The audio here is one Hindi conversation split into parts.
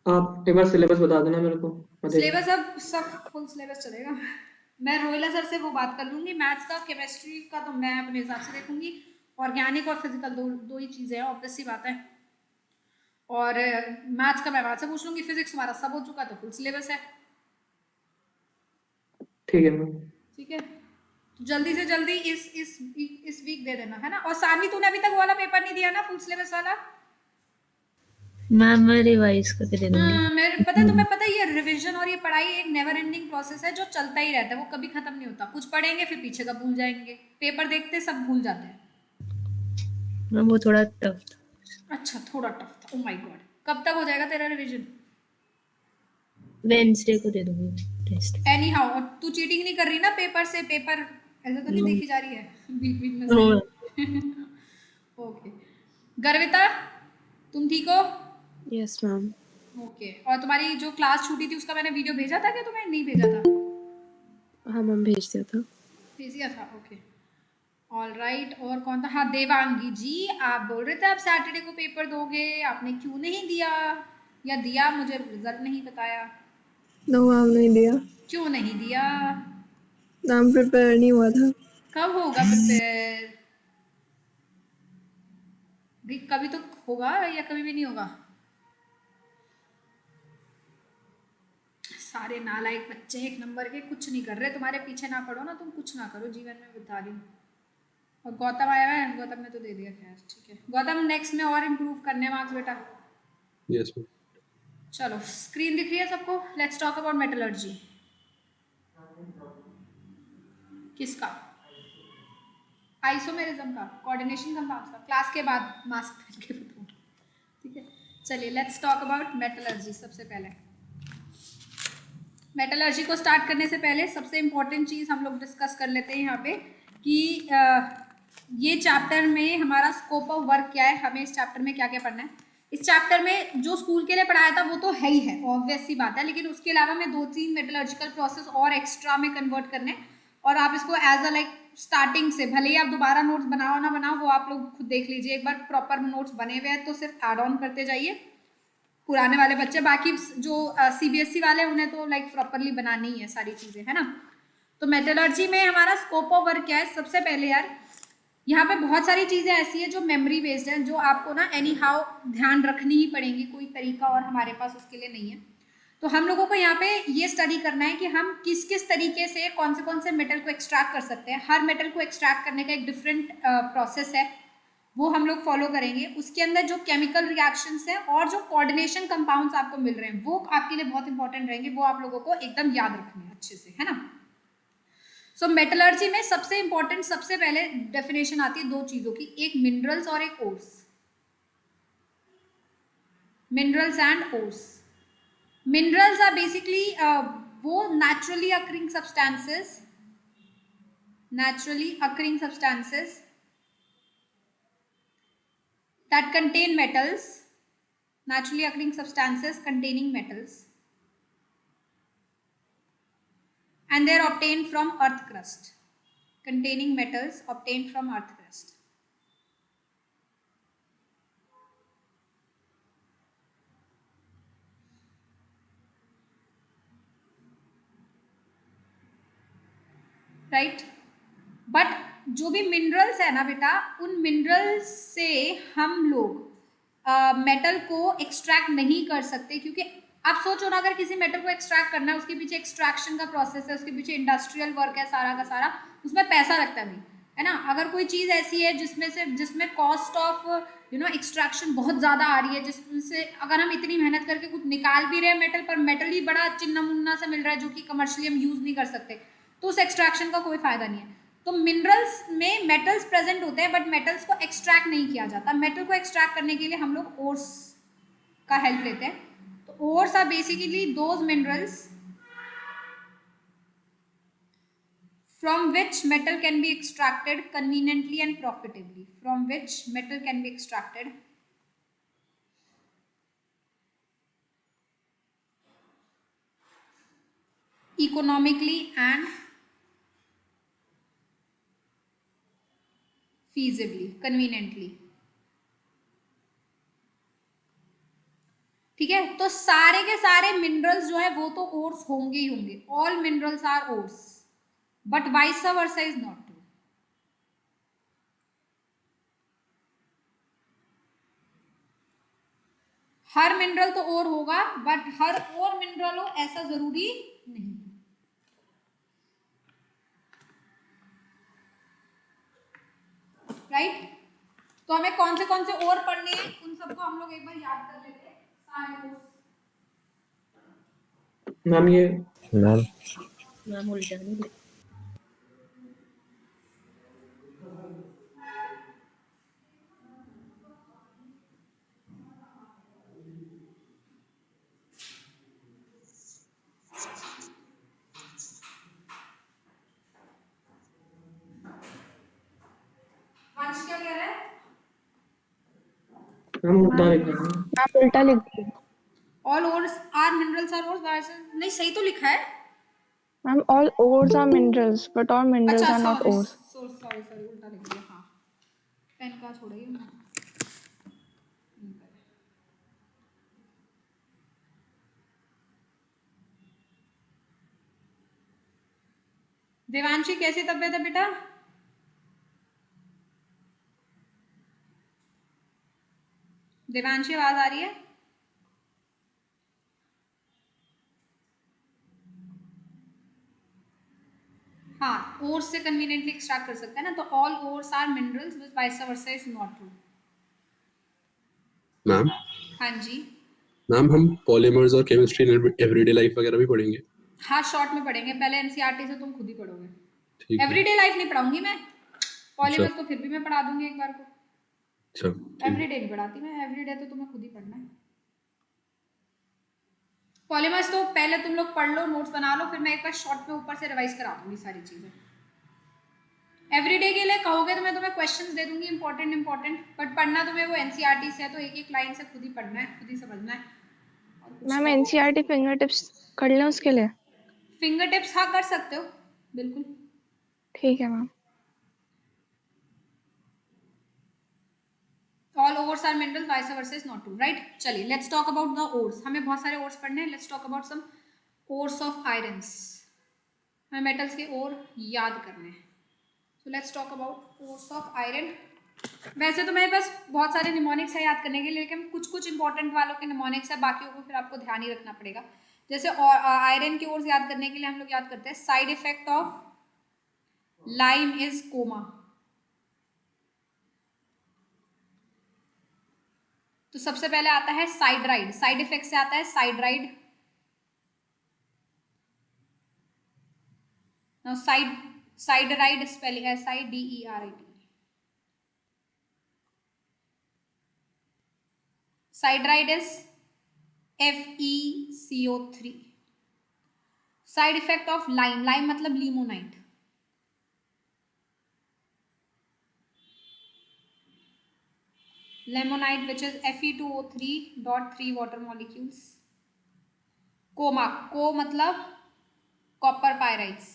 आप एक बार सिलेबस बता देना मेरे को, मैं देख लूँ। सिलेबस अब सब फुल सिलेबस चलेगा। मैं रोहिला सर से वो बात कर लूंगी, मैथ्स का केमिस्ट्री का तो मैं अपने हिसाब से देखूंगी। ऑर्गेनिक और फिजिकल दो दो ही चीजें हैं, ऑब्वियस सी बात है। और मैथ्स का मैं वहां से पूछ लूंगी, फिजिक्स हमारा सब हो चुका है तो फुल सिलेबस है। ठीक है मैम। ठीक है, तो जल्दी से जल्दी इस वीक दे देना, है ना। और सानवी, तूने अभी तक वो वाला पेपर नहीं दिया ना, फुल सिलेबस वाला? मैम मैं रिवाइज करके दे दूंगी। हाँ, मेरे पता है तुम्हें, पता है ये रिवीजन और ये पढ़ाई एक नेवर एंडिंग प्रोसेस है जो चलता ही रहता है, वो कभी खत्म नहीं होता। कुछ पढ़ेंगे फिर पीछे का भूल जाएंगे, पेपर देखते सब भूल जाते हैं। मैम वो थोड़ा टफ था। अच्छा, थोड़ा टफ था, ओ माय गॉड। कब तक हो जाएगा तेरा रिवीजन? वेडनेसडे को दे दूंगी टेस्ट। एनी हाउ, और तू चीटिंग नहीं कर रही ना पेपर से? पेपर ऐसा तो नहीं नो। देखी जा रही है बीच बीच में नो। से? ओके। गर्विता, तुम ठीक हो? Yes ma'am. ओके। और तुम्हारी जो क्लास छूटी थी उसका मैंने वीडियो भेजा था क्या तुम्हें? नहीं भेजा था? हाँ मैम, भेज दिया था। भेज दिया था, ओके। ऑल राइट, और कौन था? हाँ, देवांगी जी, आप बोल रहे थे आप सैटरडे को पेपर दोगे, आपने क्यों नहीं दिया? या दिया, मुझे रिजल्ट नहीं बताया। नो मैम, नहीं दिया। क्यों नहीं दिया? नाम प्रिपेयर नहीं हुआ था। कब होगा प्रिपेयर? भी कभी तो होगा या कभी भी नहीं होगा? सारे नालायक बच्चे एक नंबर के, कुछ नहीं कर रहे। तुम्हारे पीछे ना पड़ो ना, तुम कुछ ना करो जीवन में, बता रही हूँ। और गौतम आया हुआ है, गौतम ने तो दे दिया, खैर ठीक है। गौतम, नेक्स्ट में और इम्प्रूव करने मार्क्स बेटा। Yes ma'am. चलो, स्क्रीन दिख रही है सबको? Let's talk about metallurgy. किसका? आइसोमेरिज्म का, कोऑर्डिनेशन कंपाउंड्स का, क्लास के बाद मास्क पहन के बताऊँ। ठीक है, चलिए लेट्स टॉक अबाउट मेटलर्जी। सबसे पहले मेटलर्जी को स्टार्ट करने से पहले सबसे इम्पोर्टेंट चीज़ हम लोग डिस्कस कर लेते हैं यहाँ पे कि ये चैप्टर में हमारा स्कोप ऑफ वर्क क्या है, हमें इस चैप्टर में क्या क्या पढ़ना है। इस चैप्टर में जो स्कूल के लिए पढ़ाया था वो तो है ही है, ऑब्वियस सी बात है, लेकिन उसके अलावा मैं 2-3 मेटलर्जिकल प्रोसेस और एक्स्ट्रा में कन्वर्ट करने, और आप इसको एज अ लाइक स्टार्टिंग से, भले ही आप दोबारा नोट्स बनाओ ना बनाओ, वो आप लोग खुद देख लीजिए। एक बार प्रॉपर नोट्स बने हुए हैं तो सिर्फ ऐड ऑन करते जाइए पुराने वाले बच्चे। बाकी जो सीबीएसई वाले उन्हें तो लाइक प्रॉपरली बनानी ही है सारी चीज़ें, है ना। तो मेटलर्जी में हमारा स्कोप ऑफ वर्क क्या है? सबसे पहले यार, यहाँ पे बहुत सारी चीज़ें ऐसी है जो मेमोरी बेस्ड है, जो आपको ना एनी हाउ ध्यान रखनी ही पड़ेंगी, कोई तरीका और हमारे पास उसके लिए नहीं है। तो हम लोगों को यहाँ पे ये स्टडी करना है कि हम किस किस तरीके से कौन से मेटल को एक्सट्रैक्ट कर सकते हैं। हर मेटल को एक्सट्रैक्ट करने का एक डिफरेंट प्रोसेस है, वो हम लोग फॉलो करेंगे। उसके अंदर जो केमिकल रिएक्शंस हैं और जो कोऑर्डिनेशन कंपाउंड्स आपको मिल रहे हैं वो आपके लिए बहुत इंपॉर्टेंट रहेंगे, वो आप लोगों को एकदम याद रखने हैं अच्छे से, है ना। सो मेटलर्जी में सबसे इंपॉर्टेंट, सबसे पहले डेफिनेशन आती है दो चीजों की, एक मिनरल्स और एक ores. Minerals and ores. Minerals are basically वो naturally occurring substances that contain metals, naturally occurring substances containing metals, and they are obtained from earth crust, containing metals obtained from earth crust. Right, but जो भी मिनरल्स है ना बेटा, उन मिनरल्स से हम लोग मेटल को एक्सट्रैक्ट नहीं कर सकते, क्योंकि आप सोचो ना, अगर किसी मेटल को एक्सट्रैक्ट करना है, उसके पीछे एक्सट्रैक्शन का प्रोसेस है, उसके पीछे इंडस्ट्रियल वर्क है सारा का सारा, उसमें पैसा लगता है भाई, है ना। अगर कोई चीज़ ऐसी है जिसमें कॉस्ट ऑफ एक्सट्रैक्शन बहुत ज़्यादा आ रही है, जिससे अगर हम इतनी मेहनत करके कुछ निकाल भी रहे हैं मेटल, पर मेटल ही बड़ा चिन्ना मुन्ना सा मिल रहा है जो कि कमर्शियली हम यूज़ नहीं कर सकते, तो उस एक्सट्रैक्शन का कोई फायदा नहीं है। तो मिनरल्स में मेटल्स प्रेजेंट होते हैं, बट मेटल्स को एक्सट्रैक्ट नहीं किया जाता। मेटल को एक्सट्रैक्ट करने के लिए हम लोग ओर्स का हेल्प लेते हैं। तो ores are basically those minerals from which metal can be extracted conveniently and profitably. From which metal can be extracted economically and feasibly, conveniently. ठीक है, तो सारे के सारे मिनरल्स जो है वो तो ओर्स होंगे ही होंगे, all minerals are ores, but vice versa is not true. हर मिनरल तो और होगा, बट हर और मिनरल हो ऐसा जरूरी नहीं। राइट, तो हमें कौन से और पढ़ने हैं उन सबको हम लोग एक बार याद कर लेते हैं सारे ओर्स। मैम ये मैम मैम उल्टा नहीं लिख- वंश क्या कह रहा है? मैम उल्टा लिखा है। आप उल्टा लिख दिए all ores are minerals are ores, नहीं सही तो लिखा है। Ma'am. All ores are minerals but all minerals अच्छा are not sorry ores. Sorry उल्टा लिख दिया। हाँ, पेन का छोड़िए ना। देवांशी कैसी तबीयत है बेटा? देवांशी आवाज आ रही है? हाँ, ओर्स से कन्वीनियंटली एक्सट्रैक्ट कर सकते हैं ना, तो all ores are minerals which vice versa is not true. Ma'am हाँ जी, मैम हम पॉलीमर्स और केमिस्ट्री इन एवरीडे लाइफ वगैरह भी पढ़ेंगे? हाँ शॉर्ट में पढ़ेंगे, पहले एनसीईआरटी से तुम खुद ही पढ़ोगे। ठीक है। एवरीडे लाइफ नहीं पढ़ाऊंगी मैं, अच्छा पॉलीमर्स तो फिर भी मैं पढ़ा दूंगी एक बार को। अच्छा ठीक है। एवरीडे नहीं पढ़ाती मैं, एवरीडे तो तुम्हें खुद ही पढ़ना है। पॉलीमर्स तो पहले तुम लोग पढ़ लो, नोट्स बना लो, फिर मैं एक बार शॉर्ट में ऊपर से रिवाइज करा दूंगी सारी चीजें। एवरीडे के लिए कहोगे तो मैं तुम्हें क्वेश्चंस दे दूंगी इंपॉर्टेंट, बट पढ़ना तुम्हें वो एनसीईआरटी से है, तो एक एक लाइन से खुद ही पढ़ना है, खुद ही समझना है। मैम एनसीईआरटी फिंगर टिप्स कर लें उसके लिए? फिंगर टिप्स हाँ कर सकते हो, बिल्कुल। ठीक है ma'am. All ores are minerals vice versa is not true, right. चलिए let's talk about the ores, हमें बहुत सारे ओर्स पढ़ने हैं। Let's talk about some ores of irons, हमें मेटल्स के ओर याद करने हैं। So let's talk about ores of iron. वैसे तो मेरे पास बहुत सारे निमोनिक्स है याद करने के लिए, लेकिन कुछ इंपॉर्टेंट वालों के निमोनिक्स है, बाकियों को फिर आपको ध्यान ही रखना पड़ेगा। जैसे आयरन की ओर याद करने के लिए हम लोग याद करते हैं side effect of lime is coma. तो सबसे पहले आता है साइड्राइड, साइड इफेक्ट से आता है siderite. Siderite spelling SIDERID। Siderite is FeCO3। Side effect of lime, lime मतलब limonite. Limonite which is Fe2O3.3 water molecules. कोमा, को मतलब कॉपर पायराइट्स।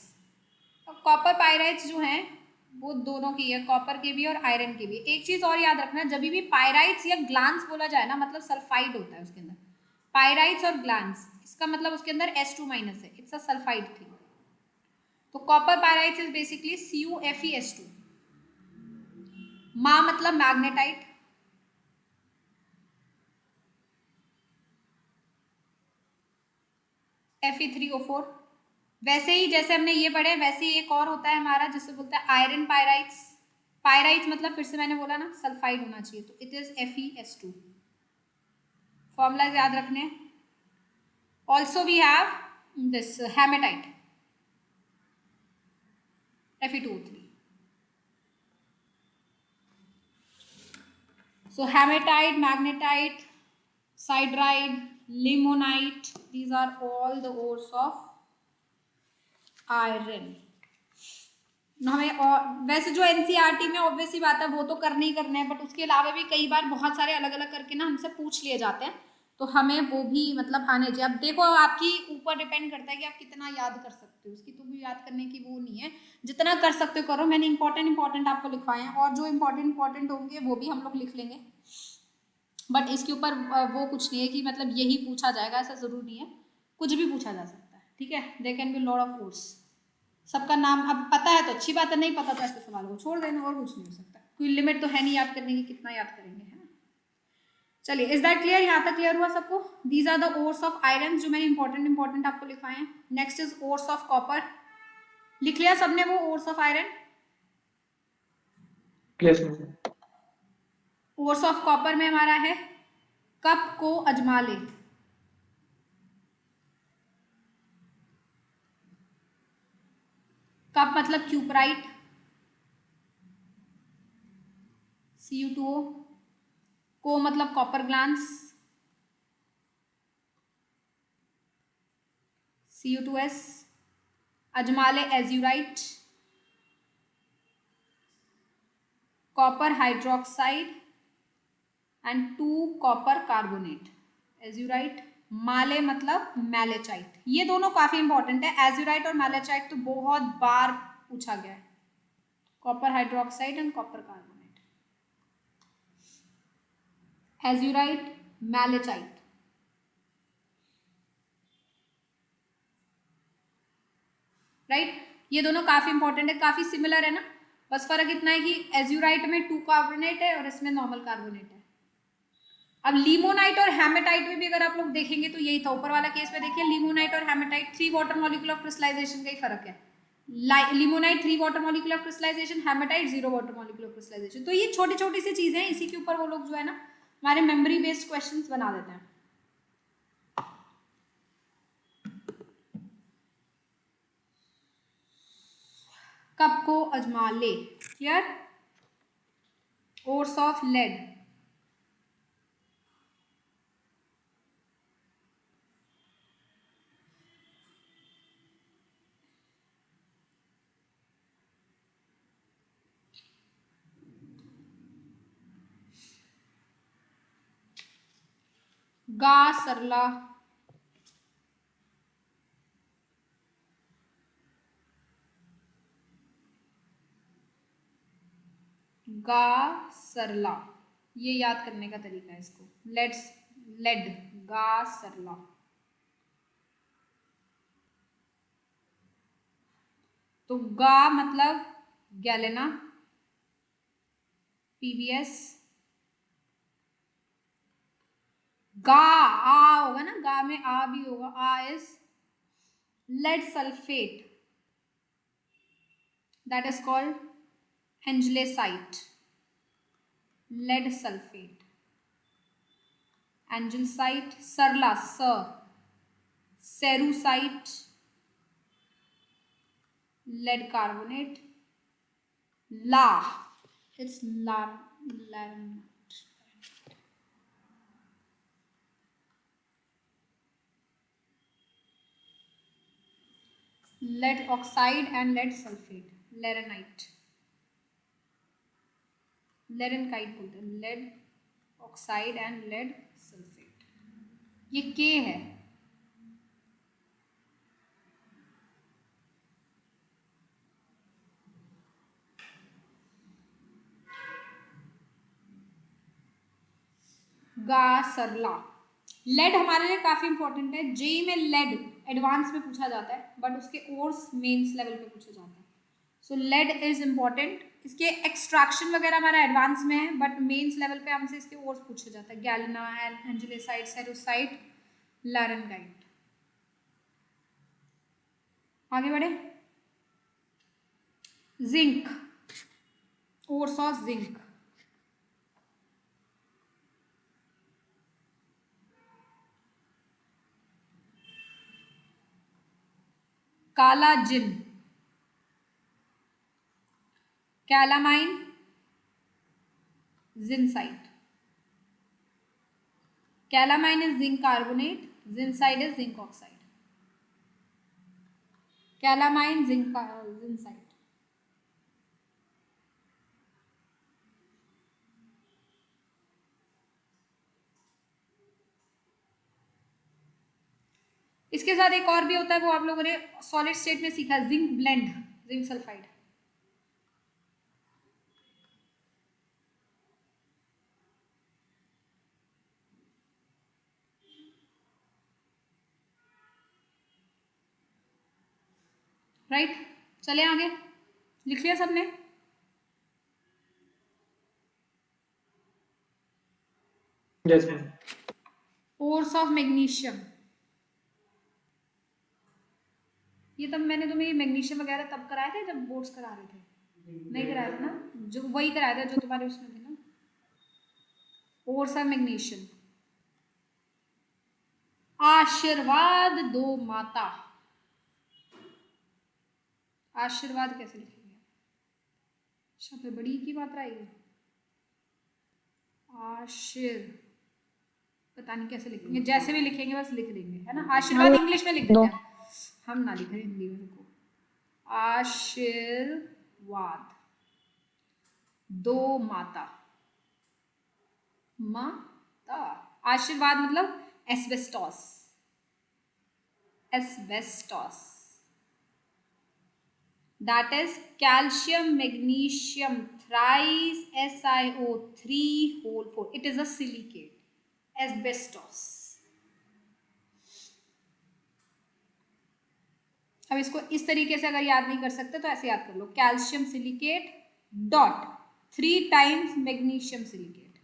तो कॉपर पायराइट्स जो हैं वो दोनों की है, कॉपर के भी और आयरन के भी। एक चीज और याद रखना, जब भी पायराइट्स या ग्लांस बोला जाए ना, मतलब सल्फाइड होता है उसके अंदर। पायराइट्स और ग्लांस, इसका मतलब उसके अंदर S2- है, इट्स अ सल्फाइड थिंग। तो copper pyrites is basically CuFeS2। मा मतलब मैग्नेटाइट, Fe3O4। वैसे ही जैसे हमने ये पढ़े, वैसे ही एक और होता है हमारा जिससे बोलते हैं आयरन पायराइट्स। पायराइट्स मतलब फिर से मैंने बोला ना सल्फाइड होना चाहिए, तो इट इज FeS2। फॉर्मूला याद रखने हैं। Also we have this hematite, Fe2O3। So hematite, magnetite, siderite, limonite, these are all the ores of iron। हमें और वैसे जो एनसीईआरटी में ऑब्वियसली बात है वो तो करने ही करने हैं, बट उसके अलावा भी कई बार बहुत सारे अलग अलग करके ना हमसे पूछ लिए जाते हैं, तो हमें वो भी मतलब आने चाहिए। अब देखो आपकी ऊपर डिपेंड करता है कि आप कितना याद कर सकते हो, उसकी तो भी याद करने की वो नहीं है, जितना कर सकते हो करो। मैंने इंपॉर्टेंट आपको लिखवाए हैं, और जो इंपॉर्टेंट होंगे वो भी हम लोग लिख लेंगे। बट इसके ऊपर वो कुछ नहीं है कि मतलब यही पूछा जाएगा, ऐसा जरूर नहीं है, कुछ भी पूछा जा सकता है, ठीक है। They can be lot of course. सबका नाम अब पता है तो अच्छी बात है, नहीं पता तो ऐसे सवाल को छोड़ देना, और कुछ नहीं हो सकता, कोई लिमिट तो है नहीं याद करने की, कितना याद करेंगे, है ना। चलिए, इज दैट क्लियर? यहाँ तक क्लियर हुआ सबको? These are the ores of iron, जो मैंने इंपॉर्टेंट आपको लिखवाए हैं। Next is ores of copper. लिख लिया सबने वो ores of iron? Yes ma'am. Ores of copper में हमारा है कप को अजमा ले। कप मतलब क्यूपराइट, Cu2O। को मतलब कॉपर ग्लांस, Cu2S। अजमाले azurite, copper hydroxide and 2 copper carbonate. Azurite, माले मतलब मैलेचाइट। ये दोनों काफी इंपॉर्टेंट है, एज्यूराइट और मैलेचाइट तो बहुत बार पूछा गया है। Copper hydroxide and copper carbonate, azurite, malachite. Right, ये दोनों काफी इंपॉर्टेंट है, काफी सिमिलर है ना, बस फर्क इतना है कि एज्यूराइट में 2 कार्बोनेट है और इसमें नॉर्मल कार्बोनेट है। अब लिमोनाइट और हेमेटाइट में भी अगर आप लोग देखेंगे तो यही था, ऊपर वाला केस में देखिए, लिमोनाइट और hematite 3 water molecule of crystallization का ही फर्क है। Limonite 3 water molecule of crystallization, hematite 0 water molecule of crystallization. तो ये छोटी छोटी सी चीजें हैं, इसी के ऊपर वो लोग जो है ना हमारे मेमोरी बेस्ड क्वेश्चंस बना देते हैं। कप को अजमा ले, क्लियर। ओर्स ऑफ लेड, गा सरला, गा सरला, ये याद करने का तरीका है इसको। लेट्स लेड, गा सरला। तो गा मतलब गैलेना, पीबीएस। गा, आ होगा ना, गा में आ भी होगा, आ is lead sulphate, that is called anglesite, lead sulphate, anglesite. सरला, सेरुसाइट, लेड कार्बोनेट। ला, it's lanarkite, lead oxide and lead sulfate, lanarkite, lanarkite बोलते हैं, lead oxide and lead sulphate. ये के है, गा सरला। लेड हमारे लिए काफी इंपॉर्टेंट है, जेई में लेड एडवांस में पूछा जाता है, बट उसके ओर्स मेंस लेवल पे पूछा जाता है। सो लेड इज इंपॉर्टेंट, इसके एक्सट्रैक्शन वगैरह हमारा एडवांस में है, बट मेंस लेवल पे हमसे इसके ओर्स पूछा जाता है। Galena, anglesite, cerussite, lanarkite. आगे बढ़े। जिंक, ओर्स ऑफ जिंक, काला जिन, calamine, zincite. Calamine is zinc carbonate, zincite is zinc oxide. Calamine, zincite. इसके साथ एक और भी होता है, वो आप लोगों ने सॉलिड स्टेट में सीखा, zinc blende, zinc sulphide. Right, चले आगे, लिख लिया सबने? Yes ma'am. Pores of magnesium, ये तब मैंने तुम्हें मैग्नीशियम वगैरह तब कराए थे जब बोर्ड्स करा रहे थे, नहीं कराया था ना? जो वही कराया था जो तुम्हारे उसमें थे ना, पोर्स ऑफ मैग्नीशियम। आशीर्वाद दो माता, आशीर्वाद कैसे लिखेंगे? शब्द बड़ी की मात्रा है, पता नहीं कैसे लिखेंगे, जैसे भी लिखेंगे बस लिख देंगे, है ना? आशीर्वाद इंग्लिश में लिख देते हैं, हम ना लिख रहे हिंदी में। देखो, आशीर्वाद दो माता, माता, आशीर्वाद मतलब asbestos, asbestos, that is calcium magnesium thrice SiO3 whole 4, it is a silicate, asbestos। अब इसको इस तरीके से अगर याद नहीं कर सकते तो ऐसे याद कर लो, calcium silicate dot 3 times magnesium silicate,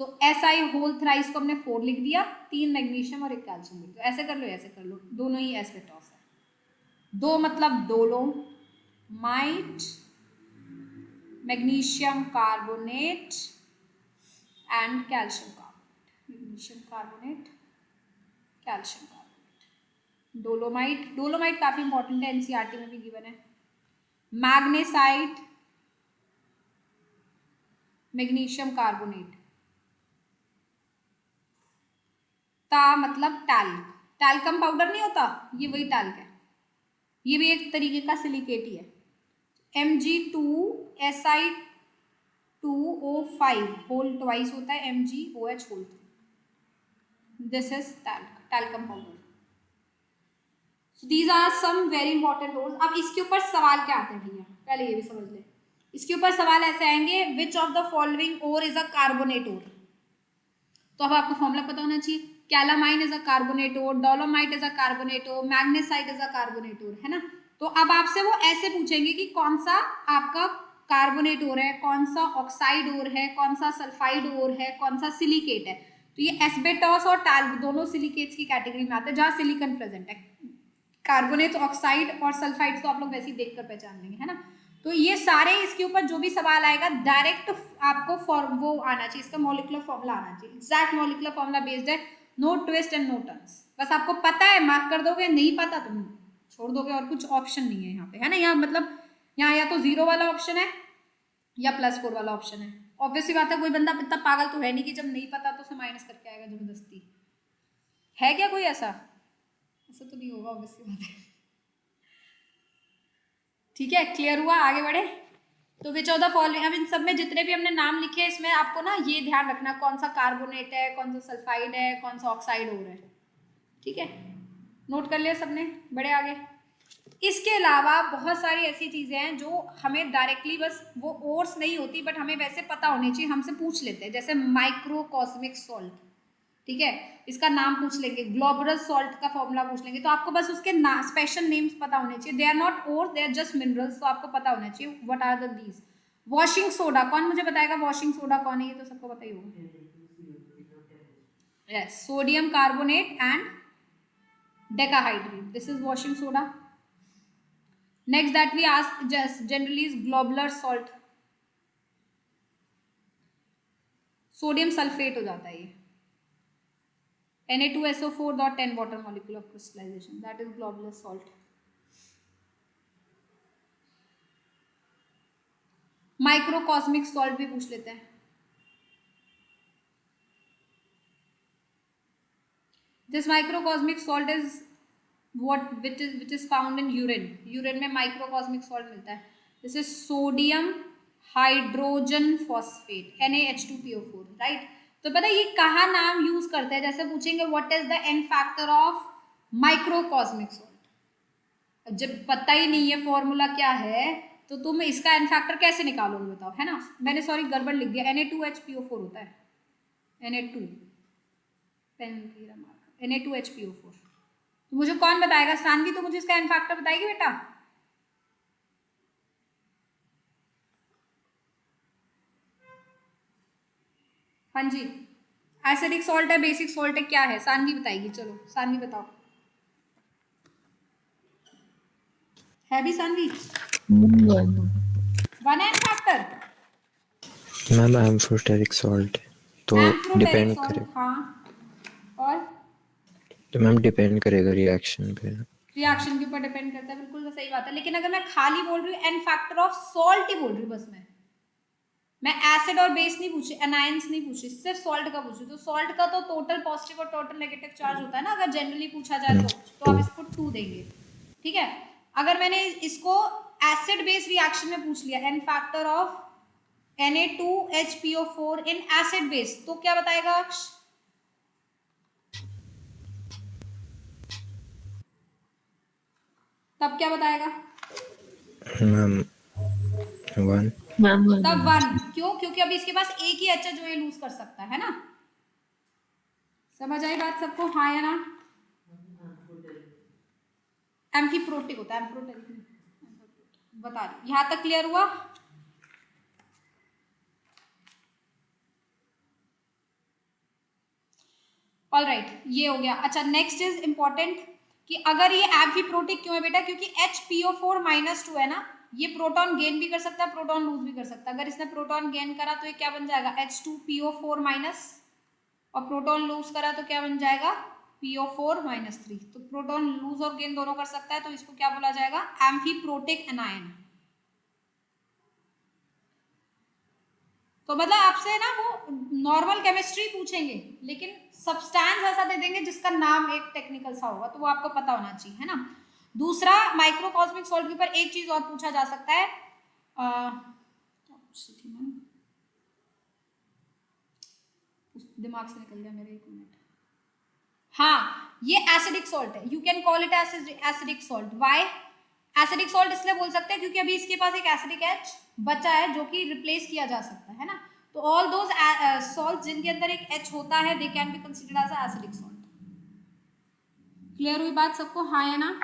तो SI होल थ्राइस को हमने 4 लिख दिया, 3 मैग्नीशियम और 1 कैल्शियम लिख दो, ऐसे कर लो, ऐसे कर लो, दोनों ही एस्बेस्टॉस है। दो मतलब Dolo might, magnesium carbonate and calcium carbonate, magnesium carbonate, calcium carbonate, dolomite, dolomite काफी इंपॉर्टेंट है, एनसीईआरटी में भी गिवन है। मैग्नेसाइट, मैग्नीशियम कार्बोनेट, ता मतलब टैल्क, टैल्कम पाउडर नहीं होता, ये वही टैल्क है, ये भी एक तरीके का सिलिकेट ही है। Mg2Si2O5 होल ट्वाइस होता है MgOH whole 3, this is talcum powder. So these are some very important roles. अब इसके ऊपर सवाल क्या आते हैं भैया, पहले ये भी समझ ले। इसके ऊपर सवाल ऐसे आएंगे, which of the following ore is a carbonate ore, तो अब आपको फॉर्मूला पता होना चाहिए, calamine is a carbonate ore, dolomite is a carbonate ore, magnesite is a carbonate ore, है ना? तो अब आपसे वो ऐसे पूछेंगे कि कौन सा आपका कार्बोनेट ओर है, कौन सा ऑक्साइड ओर है, कौन सा सल्फाइड ओर है, कौन सा सिलिकेट है। तो ये एस्बेटॉस और टैल्क दोनों सिलिकेट्स की कैटेगरी में आते हैं जहाँ सिलिकॉन प्रेजेंट है। कार्बोनेट, ऑक्साइड और सल्फाइड तो आप लोग वैसे ही देखकर पहचान लेंगे, है ना? तो ये सारे इसके ऊपर जो भी सवाल आएगा डायरेक्ट आपको वो आना चाहिए, इसका मॉलिक्यूलर फॉर्मूला आना चाहिए, एग्जैक्ट मॉलिक्यूलर फॉर्मूला बेस्ड है, no twist and no turns. बस आपको पता है मार्क कर दोगे, नहीं पता तो छोड़ दोगे, और कुछ ऑप्शन नहीं है यहाँ पे, है ना? यहाँ मतलब यहाँ या तो 0 वाला ऑप्शन है या +4 वाला ऑप्शन है। ऑब्वियसली बात है, कोई बंदा इतना पागल तो है नहीं कि जब नहीं पता तो उसे माइनस करके आएगा जबरदस्ती, है क्या कोई ऐसा? ऐसा तो नहीं होगा, ऑब्वियसली बात है। ठीक है, क्लियर हुआ? आगे बढ़े। तो विच ऑफ द फॉलोइंग, अब इन सब में जितने भी हमने नाम लिखे हैं इसमें आपको ना ये ध्यान रखना, कौन सा कार्बोनेट है, कौन सा सल्फाइड है, कौन सा ऑक्साइड हो रहा है, ठीक है? नोट कर लिया सबने? बड़े आगे। इसके अलावा बहुत सारी ऐसी चीज़ें हैं जो हमें डायरेक्टली बस वो ओर्स नहीं होती, बट हमें वैसे पता होनी चाहिए, हमसे पूछ लेते हैं, जैसे माइक्रोकॉस्मिक सॉल्ट, ठीक है? इसका नाम पूछ लेंगे, ग्लोबुलस सॉल्ट का फॉर्मूला पूछ लेंगे, तो आपको बस उसके स्पेशल नेम्स पता होने चाहिए। They are not ore, they are just minerals, तो आपको पता होना चाहिए what are the these. Washing soda, कौन मुझे बताएगा वॉशिंग सोडा कौन है? ये तो सबको पता ही होगा। Yes, sodium carbonate and decahydrate, this is washing soda. Next that we ask just generally is globular salt, sodium sulfate हो जाता है ये, Na2SO4.10 water molecule of crystallization, that is globular salt. Microcosmic salt भी पूछ लेते हैं। This microcosmic salt is which is found in urine. Urine में microcosmic salt मिलता है। This is sodium hydrogen phosphate, NaH2PO4, right? तो पता है ये कहाँ नाम यूज करते हैं, जैसे पूछेंगे what is the n factor of microcosmic salt, जब पता ही नहीं है फॉर्मूला क्या है तो तुम इसका एन फैक्टर कैसे निकालोगे बताओ, है ना? मैंने सॉरी गड़बड़ लिख दिया, Na2HPO4 होता है, Na2 पेन की मार्क, Na2HPO4, तो मुझे कौन बताएगा? सानवी तो मुझे इसका एन फैक्टर बताएगी बेटा। हाँ जी, एसिडिक सॉल्ट है, बेसिक सॉल्ट है, क्या है? सानवी बताएगी। चलो सानवी बताओ, है भी Sanvi? One n factor, ma'am amphoteric salt तो एम्फ्रोटेरिक डिपेंड सॉल्ट, करे, हाँ। और तो मैम डिपेंड करेगा रिएक्शन पे। रिएक्शन के ऊपर डिपेंड करता है, बिल्कुल तो सही बात है। लेकिन अगर मैं खाली बोल रही हूँ एन फैक्टर ऑफ सॉल्ट ही बोल रही हूँ बस, मैं एसिड और बेस नहीं पूछ रही, एनायंस नहीं पूछ रही, सिर्फ सॉल्ट का पूछ रही। तो सॉल्ट का तो टोटल पॉजिटिव और टोटल नेगेटिव चार्ज होता है ना, अगर जनरली पूछा जाए तो आप इसको 2 देंगे, ठीक है। अगर मैंने इसको एसिड बेस रिएक्शन में पूछ लिया, n factor of Na2HPO4 in acid base, तो क्या बताएगा अक्ष? तब क्या बताएगा? मैम 1। मैम तब 1। क्यों? क्योंकि अभी इसके पास एक ही एच जो ये लूज कर सकता है ना। समझ आई बात सबको, हाँ या ना? एम्फीप्रोटिक होता है, एम्फोटेरिक नहीं। बता रही, यहां तक क्लियर हुआ? ऑल राइट, ये हो गया। अच्छा, नेक्स्ट इज इंपॉर्टेंट कि अगर ये एम्फीप्रोटिक क्यों है बेटा? क्योंकि HPO4-2 है ना, ये प्रोटॉन गेन भी कर सकता है, प्रोटॉन लूज भी कर सकता है। अगर इसने प्रोटॉन गेन करा तो ये क्या बन जाएगा? H2PO4-, और प्रोटॉन लूज करा तो क्या बन जाएगा? PO4-3। तो प्रोटॉन लूज और गेन दोनों कर सकता है, तो इसको क्या बोला जाएगा? Amphiprotic anion. तो मतलब आपसे ना वो नॉर्मल केमिस्ट्री पूछेंगे, लेकिन सब्सटेंस ऐसा दे देंगे जिसका नाम एक टेक्निकल सा होगा, तो वो आपको पता होना चाहिए, है ना। दूसरा, माइक्रोकॉस्मिक सॉल्ट के ऊपर एक चीज और पूछा जा सकता है, दिमाग से निकल गया मेरे, 1 मिनट। हाँ, ये एसिडिक सॉल्ट है, you can call it acidic salt. Why acidic salt इसलिए बोल सकते हैं क्योंकि अभी इसके पास एक एसिडिक एच बचा है जो कि रिप्लेस किया जा सकता है ना। तो ऑल दोज सॉल्ट जिनके अंदर एक एच होता है, they can be considered as acidic salt. Clear हुई बात सबको, हाँ या ना?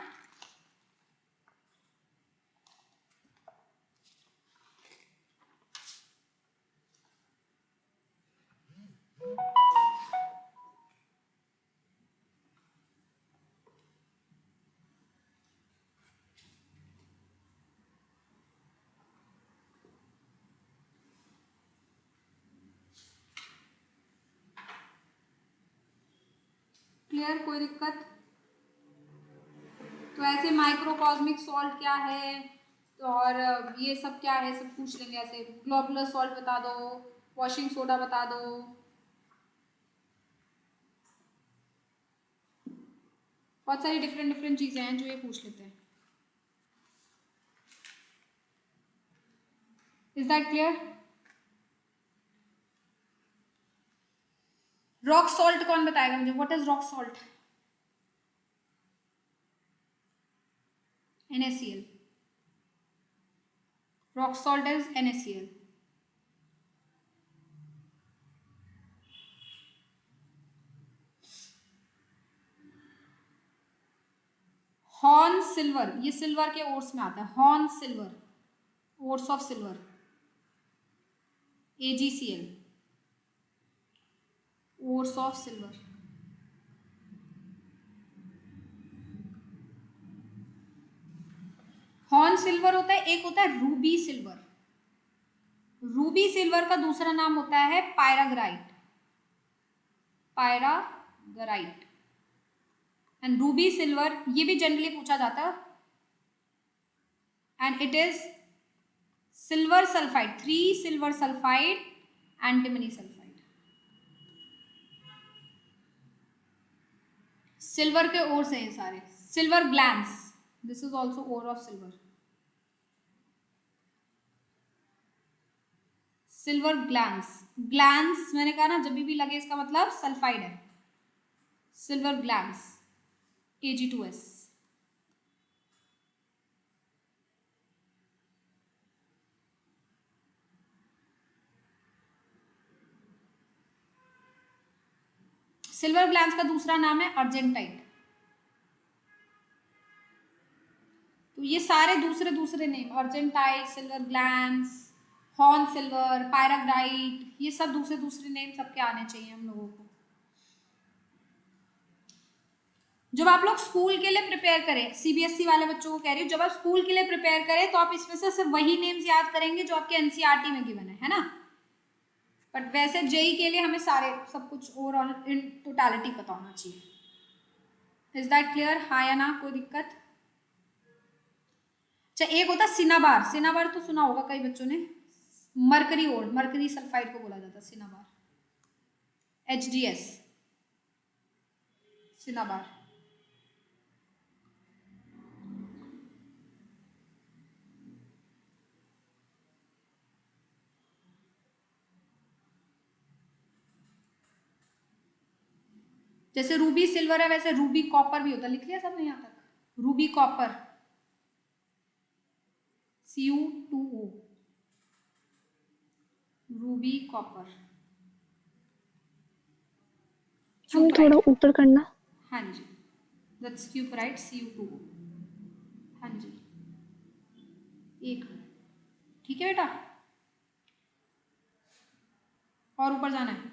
क्लियर, कोई दिक्कत? तो ऐसे माइक्रोकॉस्मिक सॉल्ट क्या है, तो और ये सब क्या है, सब पूछ लेंगे। ऐसे ग्लोबुलर सॉल्ट बता दो, वॉशिंग सोडा बता दो, बहुत सारी डिफरेंट डिफरेंट चीजें हैं जो ये पूछ लेते हैं। Is that clear? Rock salt कौन बताएगा मुझे? What is rock salt? NaCl। Rock salt is NaCl। Horn silver, ये सिल्वर के ओर्स में आता है, horn silver, ores of silver, AgCl, ores of silver. Horn silver होता है, एक होता है रूबी सिल्वर। रूबी सिल्वर का दूसरा नाम होता है pyrargyrite, pyrargyrite. And ruby silver ये भी जनरली पूछा जाता है, and it is silver sulphide, 3 silver sulphide, antimony sulphide. Silver के ओर्स हैं ये सारे। Silver glance, this is also ore of silver. Silver glance, glance मैंने कहा ना, जब भी लगे इसका मतलब सल्फाइड है। Silver glans, Ag2S। Silver glans का दूसरा नाम है अर्जेंटाइट। तो ये सारे दूसरे दूसरे name, argentite, silver glance, horn silver, pyrargyrite, ये सब दूसरे दूसरे नेम सबके आने चाहिए हम लोगों को। जब आप लोग स्कूल के लिए प्रिपेयर करें, सीबीएसई वाले बच्चों को कह रही हूँ, जब आप स्कूल के लिए प्रिपेयर करें तो आप इसमें से सिर्फ वही नेम्स याद करेंगे जो आपके एनसीईआरटी में गिवन है ना। बट वैसे जेई के लिए हमें सारे सब कुछ ओवरऑल इन टोटलिटी पता होना चाहिए। Is that clear? हाँ या ना, कोई दिक्कत? अच्छा, एक होता सिनाबार, सिनाबार तो सुना होगा कई बच्चों ने, मरकरी ओर, मरकरी सल्फाइड को बोला जाता है सिनाबार, HDS सिनाबार। जैसे रूबी सिल्वर है वैसे रूबी कॉपर भी होता है, लिख लिया सबने यहाँ तक? Ruby copper, Cu2O, Ruby copper. हम थोड़ा ऊपर करना। हाँ जी, दैट्स क्यूपराइट, Cu2O। हाँ जी, एक, ठीक है बेटा, और ऊपर जाना है?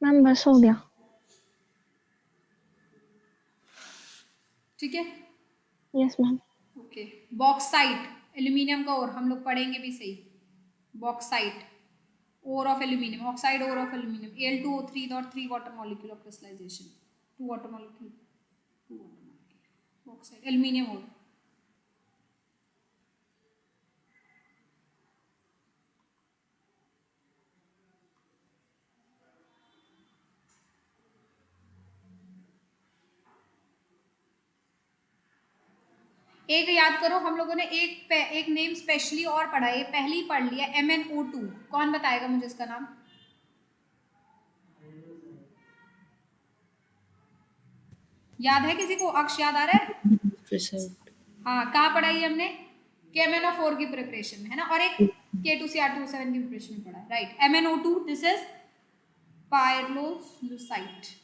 मैम बस हो गया। ठीक है, yes ma'am. Okay. Bauxite, aluminium का ओर, हम लोग पढ़ेंगे भी सही। Bauxite, ore of aluminium, oxide ore of aluminium, Al2O3 और 3 water molecule of crystallization, 2 water molecule, 2 water molecule, bauxite, aluminium ore. एक याद करो, हम लोगों ने एक नेम स्पेशली और पढ़ा है, ये पहले ही पढ़ लिया, MnO2। कौन बताएगा मुझे इसका नाम? याद है किसी को? अक्ष याद आ रहा है? प्रेजेंट। हाँ, कहाँ पढ़ा ये हमने? KMnO4 की प्रिपरेशन में है ना, और एक K2CR2O7 की प्रिपरेशन में पढ़ा है, right. MnO2, this is pyrolusite.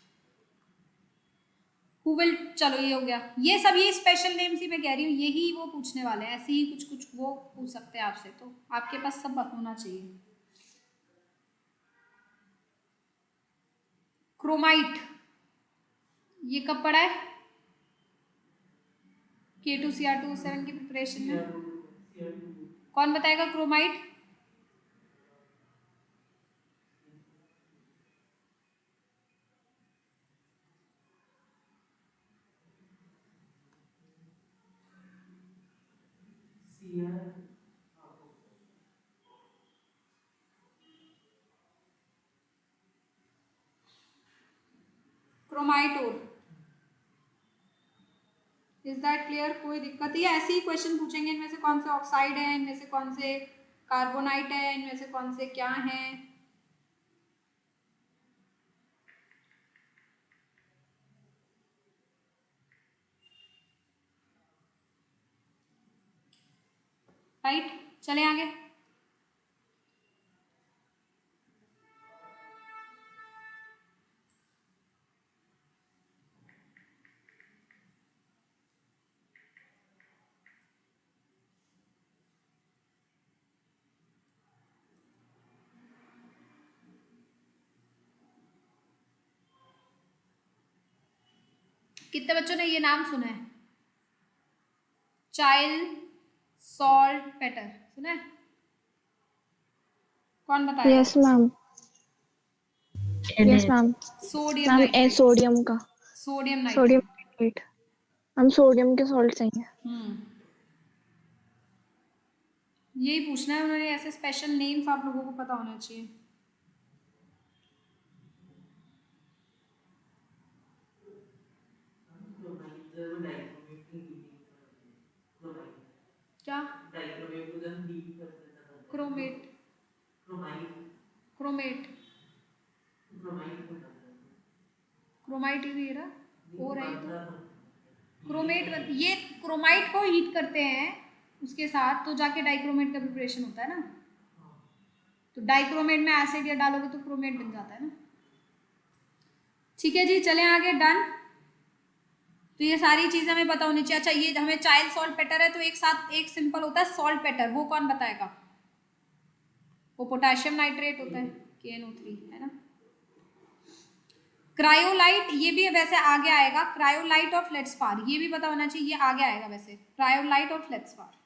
Who will, चलो ये हो गया। ये सब ये स्पेशल नेम्स ही मैं कह रही हूँ, यही वो पूछने वाले हैं, ऐसे ही कुछ कुछ वो पूछ सकते हैं आपसे, तो आपके पास सब होना चाहिए। क्रोमाइट, ये कब पढ़ा है? K2CR2O7 की प्रिपरेशन में। कौन बताएगा chromite? Chromite ore, is that clear? कोई दिक्कत? ये ऐसे ही क्वेश्चन पूछेंगे, इनमें से कौन से ऑक्साइड है, इनमें से कौन से कार्बोनाइट है, इनमें से कौन से क्या है। राइट, चले आगे। कितने बच्चों ने ये नाम सुना है? चाइल्ड सॉल्ट पेटर सुना है? कौन बताया? Yes ma'am. Yes ma'am. Sodium ma'am nitrate, sodium का, सोडियम सोडियम नाइट्रेट। नाइट्रेट। हम सोडियम के सॉल्ट चाहिए। यही पूछना है उन्होंने, ऐसे स्पेशल नेम्स आप लोगों को पता होना चाहिए। क्या? क्रोमेट, क्रोमेट, क्रोमाइट ही दे रहा हो रहा है तो क्रोमेट, ये क्रोमाइट को हीट करते हैं उसके साथ तो जाके डाइक्रोमेट का प्रिपरेशन होता है ना, तो डाइक्रोमेट में एसिड या डालोगे तो क्रोमेट बन जाता है ना। ठीक है जी, चलें आगे। डन। तो ये सारी चीजें हमें पता होनी चाहिए। अच्छा ये हमें चाइल्ड सॉल्ट पेटर है तो एक साथ एक सिंपल होता है सॉल्ट पेटर, वो कौन बताएगा? वो पोटेशियम नाइट्रेट होता है KNO3, है ना। क्रायोलाइट ये भी वैसे आगे आएगा, क्रायोलाइट और फ्लेट्सपार ये भी पता होना चाहिए, ये आगे आएगा वैसे, क्रायोलाइट और फ्लेट्सपार।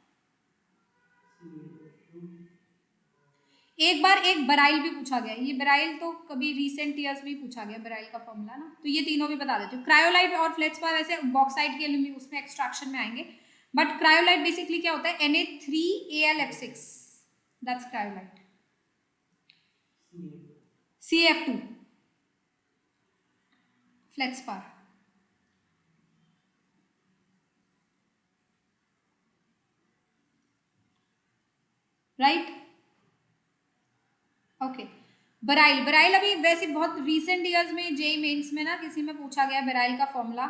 एक बार एक बराइल भी पूछा गया, ये बराइल तो कभी रिसेंट ईयर्स में पूछा गया बराइल का फॉर्मूला ना, तो ये तीनों भी बता देते हो। क्रायोलाइट और फ्लेट्सपार वैसे बॉक्साइट के एल्यूमिनियम उसमें एक्सट्रैक्शन में आएंगे, बट क्रायोलाइट बेसिकली क्या होता है Na3Al F6, that's cryolite. CF2 fluorspar, right, okay. Beryl, beryl अभी वैसे बहुत रीसेंट ईयर्स में जेईई मेंस में ना किसी में पूछा गया बराइल का फॉर्मूला।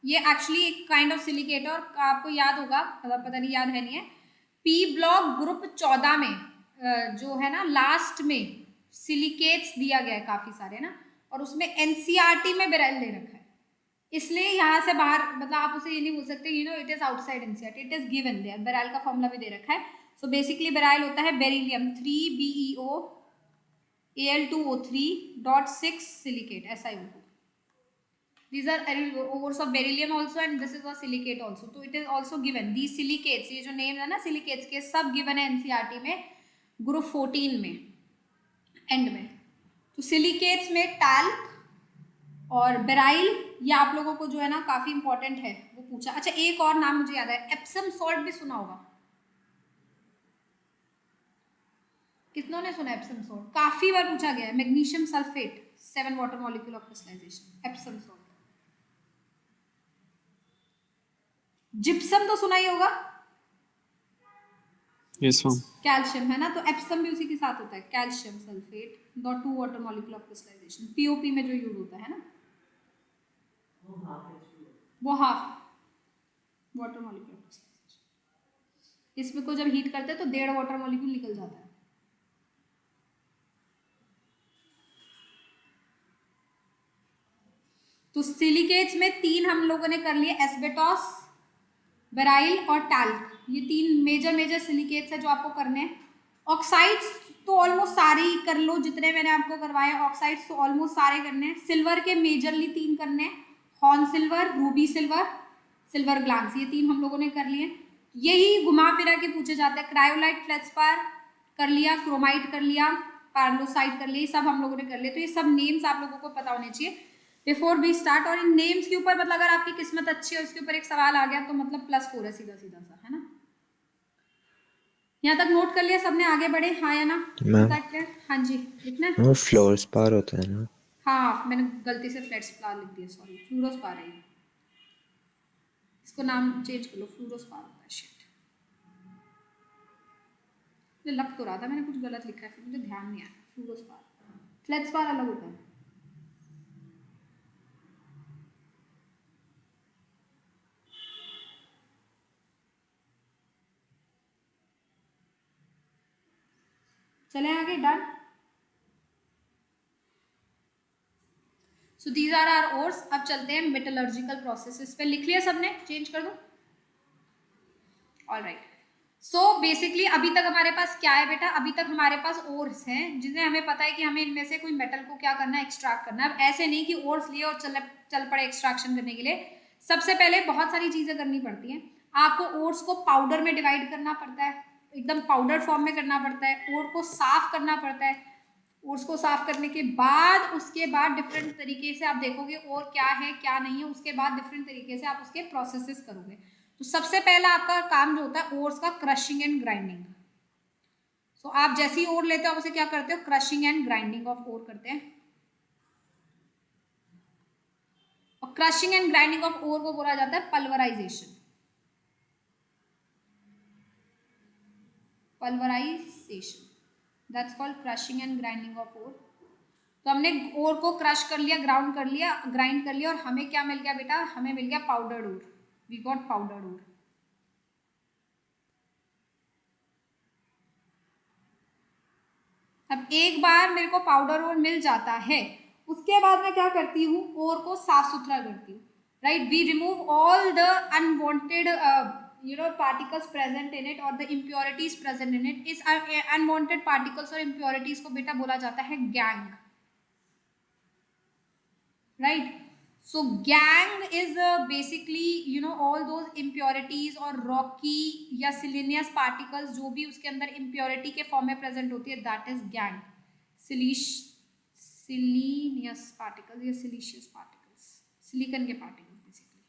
ये एक्चुअली एक काइंड ऑफ सिलिकेट है और आपको याद होगा, मतलब पता नहीं याद है नहीं है, पी ब्लॉक ग्रुप 14 में जो है ना लास्ट में सिलिकेट्स दिया गया है काफी सारे ना, और उसमें एनसीईआरटी में बराइल दे रखा है, इसलिए यहाँ से बाहर मतलब आप उसे ये नहीं बोल सकते you know it is outside NCERT, it is given there. Beryl का फॉर्मूला भी दे रखा है। सो बेसिकली बराइल होता है beryllium 3BeO Al2O3.6 silicate SiO2. These are ores of beryllium also and this is a silicate also. So it is also given. These silicates, ये जो नेम है ना silicates के सब given है NCERT में ग्रुप 14 में एंड में। तो silicates में talc और बेराइल ये आप लोगों को जो है ना काफी इंपॉर्टेंट है वो पूछा। अच्छा एक और नाम मुझे याद है, एप्सम सॉल्ट भी सुना होगा, कितनों ने सुना एप्सम सॉल्ट? काफी बार पूछा गया है। Magnesium sulphate 7 water molecule of crystallization, Epsom salt. Gypsum तो सुना ही होगा, Yes, ma'am. कैल्शियम है ना, तो एप्सम भी उसी के साथ होता है, calcium sulphate 2 water molecule of crystallization, POP में जो यूज होता है ना, वो half water molecule of crystallization. इसमें को जब हीट करते हैं तो 1.5 वाटर मॉलिक्यूल निकल जाता है। तो सिलिकेट्स में 3 हम लोगों ने कर लिए, एस्बेटॉस, बेराइल और टैल्क, ये 3 मेजर सिलिकेट्स है जो आपको करने हैं। ऑक्साइड्स तो ऑलमोस्ट सारे ही कर लो, जितने मैंने आपको करवाए ऑक्साइड्स तो ऑलमोस्ट सारे करने हैं। सिल्वर के मेजरली 3 करने हैं, horn silver, ruby silver, silver glance, ये 3 हम लोगों ने कर लिए। यही घुमा फिरा के पूछे जाते हैं, क्रायोलाइट फ्लेट्सपार कर लिया, क्रोमाइट कर लिया, पार्लोसाइट कर लिया, ये सब हम लोगों ने कर लिए। तो ये सब नेम्स आप लोगों को पता होने चाहिए बिफोर वी स्टार्ट। और इन नेम्स के ऊपर मतलब अगर आपकी किस्मत अच्छी है उसके ऊपर एक सवाल आ गया तो मतलब +4 है सीधा सा, है ना। यहाँ तक नोट कर लिया सबने, आगे बढ़े हाँ या ना? हाँ जी लिखना है। वो फ्लोरस्पार होता है ना? हाँ मैंने गलती से फ्लेट्सपार लिख दिया, सॉरी, फ्लोरोस्पार है, इसको नाम चेंज कर लो, फ्लोरोस्पार होता है। शिट, मुझे लग तो रहा था मैंने कुछ गलत लिखा है, फिर मुझे ध्यान नहीं आया। फ्लोरोस्पार, फ्लेट्सपार अलग होता है। चले आगे, done. So these are our ores. अब चलते हैं मेटलर्जिकल प्रोसेसेस पे। लिख लिया सबने? चेंज कर दो, ऑलराइट। सो बेसिकली अभी तक हमारे पास क्या है बेटा, अभी तक हमारे पास ओर्स हैं जिन्हें हमें पता है कि हमें इनमें से कोई मेटल को क्या करना है, एक्सट्रैक्ट करना है। अब ऐसे नहीं कि ओर्स लिए और चल पड़े एक्सट्रैक्शन करने के लिए। सबसे पहले बहुत सारी चीजें करनी पड़ती हैं। आपको ओर्स को पाउडर में डिवाइड करना पड़ता है, एकदम पाउडर फॉर्म में करना पड़ता है। ओर को साफ करना पड़ता है। ओर्स को साफ करने के बाद उसके बाद डिफरेंट तरीके से आप देखोगे और क्या है क्या नहीं है, उसके बाद डिफरेंट तरीके से आप उसके प्रोसेसेस करोगे। तो सबसे पहला आपका काम जो होता है ओर्स का, क्रशिंग एंड ग्राइंडिंग। सो आप जैसे ही ओर लेते हो आप उसे क्या करते हो, crushing and grinding of ore करते हैं। और crushing and grinding of ore को बोला जाता है pulverization. Pulverization, that's called crushing and grinding of ore. तो हमने ओर को क्रश कर लिया, ग्राउंड कर लिया, ग्राइंड कर लिया, और हमें क्या मिल गया बेटा, हमें मिल गया powdered ore. We got powdered ore. अब एक बार मेरे को पाउडर ओर मिल जाता है, उसके बाद मैं क्या करती हूँ, ओर को साफ सुथरा करती हूँ। right? We remove all the unwanted particles present in it or the impurities present in it. इस unwanted particles और impurities को बेटा बोला जाता है gang, right? So gang is basically all those impurities और rocky या siliceous particles जो भी उसके अंदर impurity के form में present होती है, that is gang. Siliceous particles या siliceous particles, silicon के particles basically.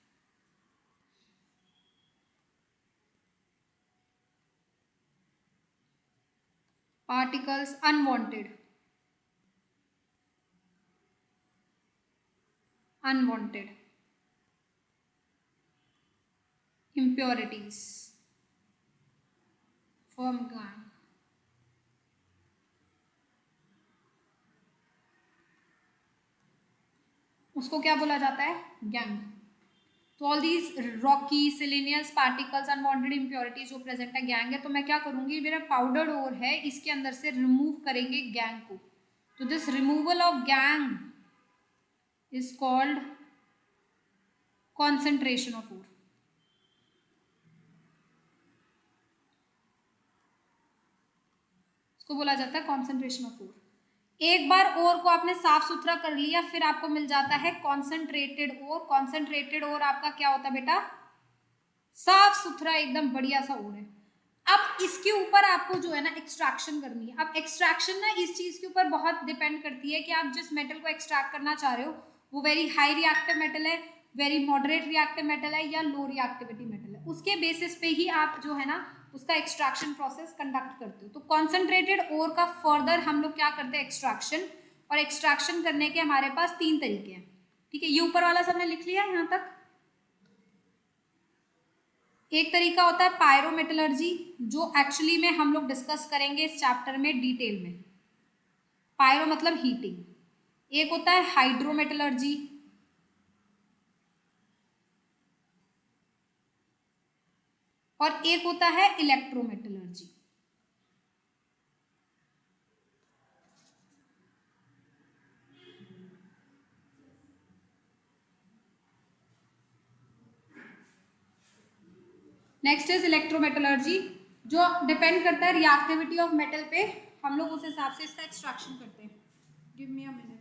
Particles unwanted impurities from gang. उसको क्या बोला जाता है? गैंग. तो all these rocky siliceous particles unwanted impurities जो प्रेजेंट है गैंग है. तो मैं क्या करूंगी, मेरा पाउडर्ड ओर है, इसके अंदर से रिमूव करेंगे गैंग को. तो this removal of gangue is called concentration of ore. इसको बोला जाता है कॉन्सेंट्रेशन ऑफ ओर. एक बार ओर को आपने साफ सुथरा कर लिया, फिर आपको मिल जाता है कॉन्सेंट्रेटेड ओर. कॉन्सेंट्रेटेड ओर आपका क्या होता है बेटा? साफ सुथरा एकदम बढ़िया सा ओर है. अब इसके ऊपर आपको जो है ना एक्सट्रैक्शन करनी है. अब एक्सट्रैक्शन ना इस चीज के ऊपर बहुत डिपेंड करती है कि आप जिस मेटल को एक्सट्रैक्ट करना चाह रहे हो वो वेरी हाई रिएक्टिव मेटल है, वेरी मॉडरेट रिएक्टिव मेटल है या लो रिएक्टिविटी मेटल है. उसके बेसिस पे ही आप जो है ना उसका एक्सट्रैक्शन प्रोसेस कंडक्ट करते हो. तो कॉन्सेंट्रेटेड ओर का फर्दर हम लोग क्या करते हैं? एक्सट्रैक्शन. और एक्सट्रैक्शन करने के हमारे पास 3 तरीके हैं. ठीक है, ये ऊपर वाला सबने लिख लिया यहाँ तक. एक तरीका होता है पायरोमेटलर्जी, जो एक्चुअली में हम लोग डिस्कस करेंगे इस चैप्टर में डिटेल में. पायरो मतलब हीटिंग. एक होता है हाइड्रोमेटलर्जी, और एक होता है इलेक्ट्रोमेटलर्जी. नेक्स्ट इज इलेक्ट्रोमेटलर्जी, जो डिपेंड करता है रिएक्टिविटी ऑफ मेटल पे. हम लोग उस हिसाब से इसका एक्सट्रैक्शन करते हैं. Give me a minute.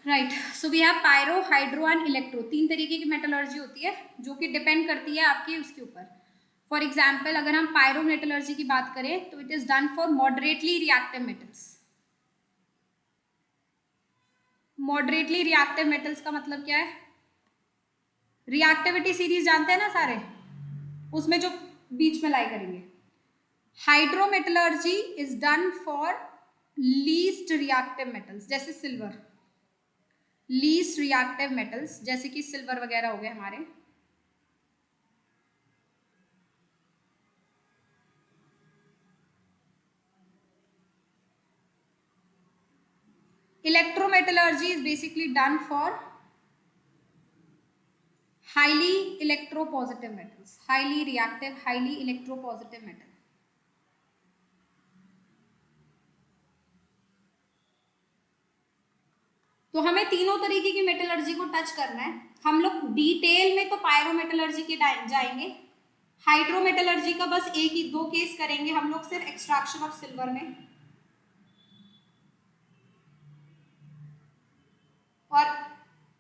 Right, so we have pyro, hydro and electro. 3 तरीके की मेटलर्जी होती है जो कि डिपेंड करती है आपकी उसके ऊपर। फॉर एग्जाम्पल अगर हम पायरो मेटलर्जी की बात करें तो it is done for moderately reactive metals. Moderately reactive metals का मतलब क्या है? रिएक्टिविटी सीरीज जानते हैं ना सारे, उसमें जो बीच में लाई करेंगे। Hydrometallurgy is done for least reactive metals जैसे सिल्वर, लीस्ट रिएक्टिव मेटल्स जैसे कि सिल्वर वगैरह हो गए हमारे। Electrometallurgy is basically done for highly electropositive metals, highly reactive, highly electropositive metal. तो हमें तीनों तरीके की मेटलर्जी को टच करना है। हम लोग डिटेल में तो पायरोमेटलर्जी के जाएंगे, हाइड्रोमेटलर्जी का बस एक ही 2 केस करेंगे हम लोग सिर्फ एक्सट्रैक्शन ऑफ सिल्वर में,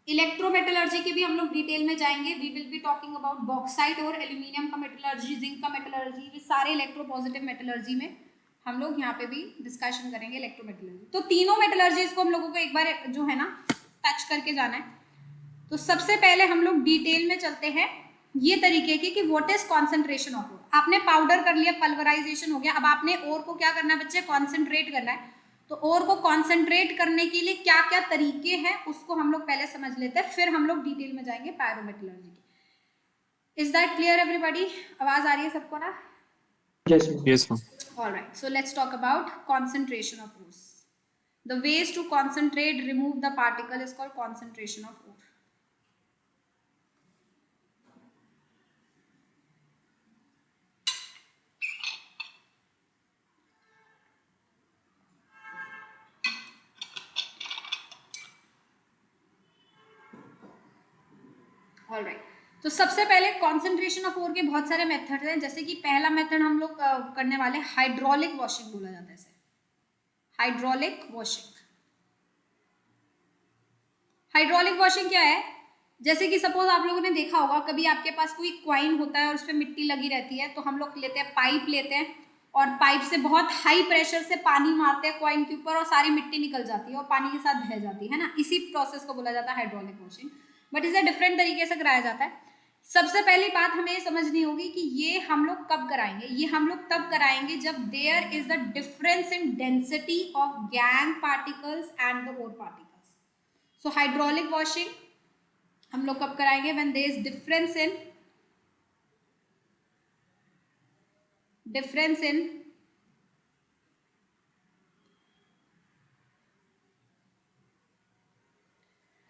इलेक्ट्रोमेटलर्जी की भी हम लोग डिटेल में जाएंगे. We will be talking about bauxite और एल्यूमिनियम का मेटलर्जी, जिंक का मेटलर्जी, ये सारे इलेक्ट्रोपॉजिटिव मेटलर्जी में हम लोग यहाँ पे भी डिस्कशन करेंगे इलेक्ट्रोमेटलर्जी. तो तीनों मेटलर्जीज को हम लोगों को एक बार जो है ना टच करके जाना है. तो सबसे पहले हम लोग डिटेल में चलते हैं ये तरीके की कि what is concentration of ore. आपने पाउडर कर लिया, पल्वराइजेशन हो गया. अब आपने ओर को क्या करना है बच्चे, कॉन्सेंट्रेट करना है. तो ओर को कॉन्सेंट्रेट करने के लिए क्या क्या तरीके हैं उसको हम लोग पहले समझ लेते हैं, फिर हम लोग डिटेल में जाएंगे पायरोमेटलर्जी की. Is that clear everybody? आवाज आ रही है सबको ना? Yes, ma'am. Yes, ma'am. All right, so let's talk about concentration of ores. The ways to concentrate, remove the particle is called concentration of ore. All right. तो सबसे पहले कॉन्सेंट्रेशन ऑफ ओर के बहुत सारे मेथड हैं. जैसे कि पहला मेथड हम लोग करने वाले हाइड्रोलिक वॉशिंग बोला जाता है इसे. Hydraulic washing. हाइड्रोलिक वॉशिंग क्या है? जैसे कि सपोज आप लोगों ने देखा होगा कभी आपके पास कोई क्वाइन होता है और उस पर मिट्टी लगी रहती है, तो हम लोग लेते हैं पाइप लेते हैं और पाइप से बहुत हाई प्रेशर से पानी मारते हैं क्वाइन के ऊपर और सारी मिट्टी निकल जाती है और पानी के साथ बह जाती है ना. इसी प्रोसेस को बोला जाता है हाइड्रोलिक वॉशिंग. बट इसे डिफरेंट तरीके से कराया जाता है. सबसे पहली बात हमें ये समझनी होगी कि ये हम लोग कब कराएंगे. ये हम लोग तब कराएंगे जब there is the difference in density of gangue particles and the ore particles. So hydraulic washing हम लोग कब कराएंगे? When there is difference in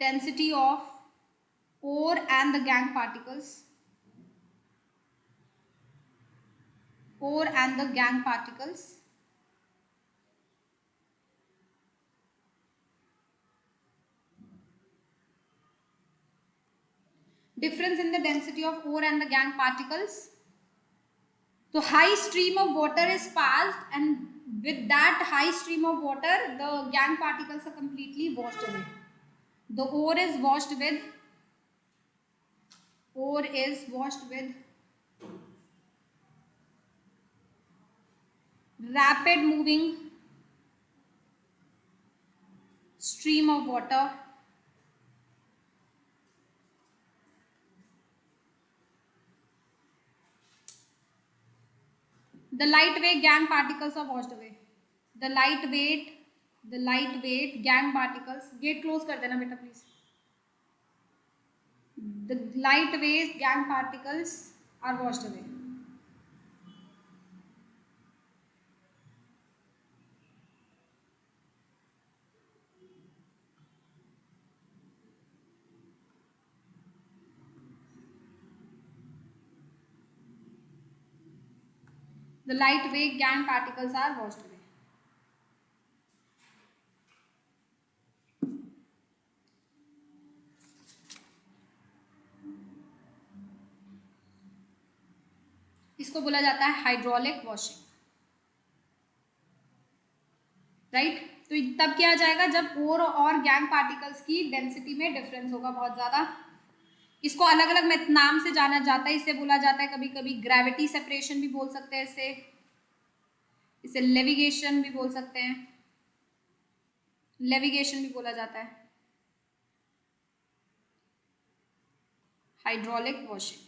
density of ore and the gang particles. Ore and the gang particles. Difference in the density of ore and the gang particles. So high stream of water is passed, and with that high stream of water, the gang particles are completely washed away. The ore is washed with rapid moving stream of water. The lightweight gang particles are washed away. The lightweight gang particles. Gate close कर देना बेटा please. The lightweight gang particles are washed away. The lightweight gang particles are washed away. इसको बोला जाता है हाइड्रोलिक वॉशिंग. राइट. तो तब क्या आ जाएगा जब ओर और गैंग पार्टिकल्स की डेंसिटी में डिफरेंस होगा बहुत ज्यादा. इसको अलग अलग नाम से जाना जाता है. इसे बोला जाता है कभी कभी ग्रेविटी सेपरेशन भी बोल सकते हैं इसे लेविगेशन भी बोल सकते हैं. लेविगेशन भी बोला जाता है. Hydraulic washing.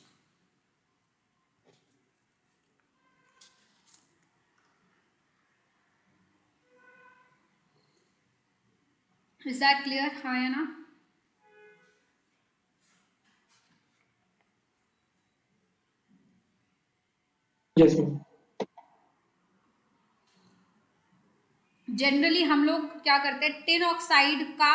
Is that clear? हाँ या ना? Yes, ma'am. जनरली हम लोग क्या करते हैं, टिन ऑक्साइड का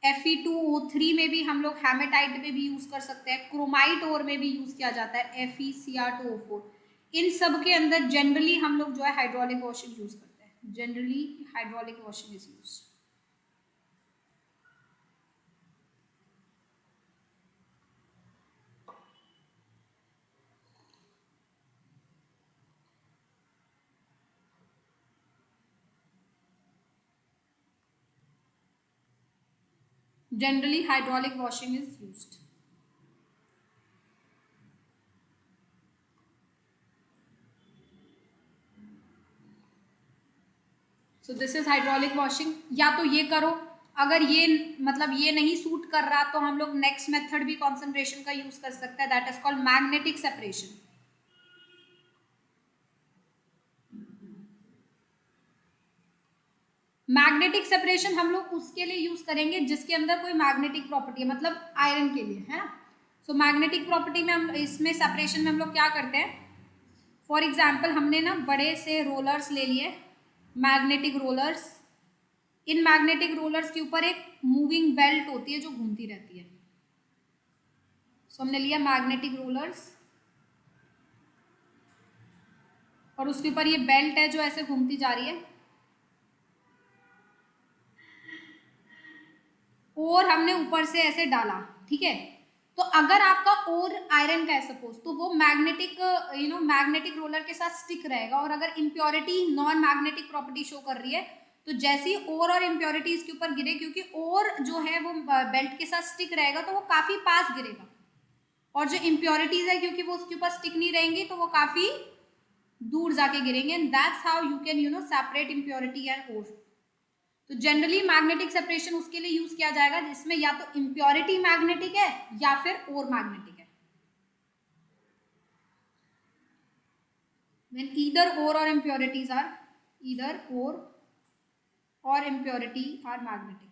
Fe2O3 में भी हम लोग हेमेटाइट में भी यूज कर सकते हैं. क्रोमाइट ओर में भी यूज किया जाता है FeCr2O4. इन सब के अंदर जनरली हम लोग जो है हाइड्रोलिक वॉशिंग यूज करते हैं. Generally hydraulic washing is use. Generally, hydraulic washing is used. So this is hydraulic washing. या तो ये करो, अगर ये मतलब ये नहीं सूट कर रहा तो हम लोग नेक्स्ट मेथड भी कॉन्सेंट्रेशन का यूज कर सकते हैं, that is called magnetic separation. Magnetic separation हम लोग उसके लिए यूज करेंगे जिसके अंदर कोई मैग्नेटिक प्रॉपर्टी है, मतलब आयरन के लिए, है ना. सो मैग्नेटिक प्रॉपर्टी में हम इसमें सेपरेशन में हम लोग क्या करते हैं, फॉर एग्जाम्पल हमने ना बड़े से रोलर्स ले लिए, magnetic rollers. In magnetic rollers के ऊपर एक मूविंग बेल्ट होती है जो घूमती रहती है. सो हमने लिया मैग्नेटिक रोलर्स और उसके ऊपर ये बेल्ट है जो ऐसे घूमती जा रही है, और हमने ऊपर से ऐसे डाला, ठीक है. तो अगर आपका और आयरन का है सपोज, तो वो मैग्नेटिक मैग्नेटिक रोलर के साथ स्टिक रहेगा. और अगर impurity non magnetic property show कर रही है तो जैसे ही और इम्प्योरिटी इसके ऊपर गिरे, क्योंकि और जो है वो बेल्ट के साथ स्टिक रहेगा तो वो काफी पास गिरेगा, और जो इम्प्योरिटीज है क्योंकि वो उसके ऊपर स्टिक नहीं रहेंगी तो वो काफी दूर जाके गिरेंगे. And that's how you can separate impurity and ore. तो जनरली मैग्नेटिक सेपरेशन उसके लिए यूज किया जाएगा जिसमें या तो इम्प्योरिटी मैग्नेटिक है या फिर ओर मैग्नेटिक है. When either ore or impurities are either ore or impurity are magnetic.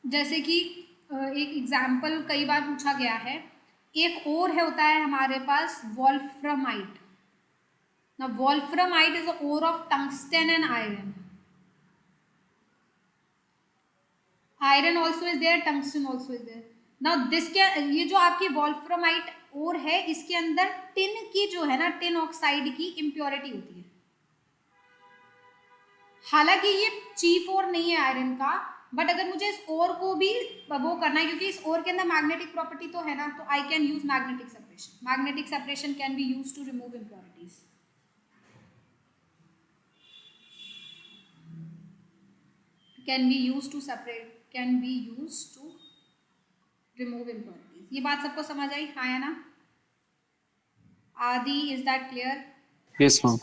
जैसे कि एक एग्जाम्पल कई बार पूछा गया है, एक और है होता है हमारे पास वोल्फ्रामाइट. ना wolframite is a ore of tungsten and iron. Iron also is there, tungsten also is there. ना दिस के ये जो आपकी वोल्फ्रामाइट ओर है इसके अंदर टिन की जो है ना, टिन ऑक्साइड की इम्प्योरिटी होती है. हालांकि ये चीफ ओर नहीं है आयरन का, बट अगर मुझे इस ओर को भी वो करना है क्योंकि इस ओर के अंदर मैग्नेटिक प्रॉपर्टी तो है ना, तो I can use magnetic separation. Magnetic separation can be use to remove impurities. Can be use to separate, can be use to remove impurities. ये बात सबको समझ आई, हाँ या ना? आदि, is that clear? Yes, ma'am.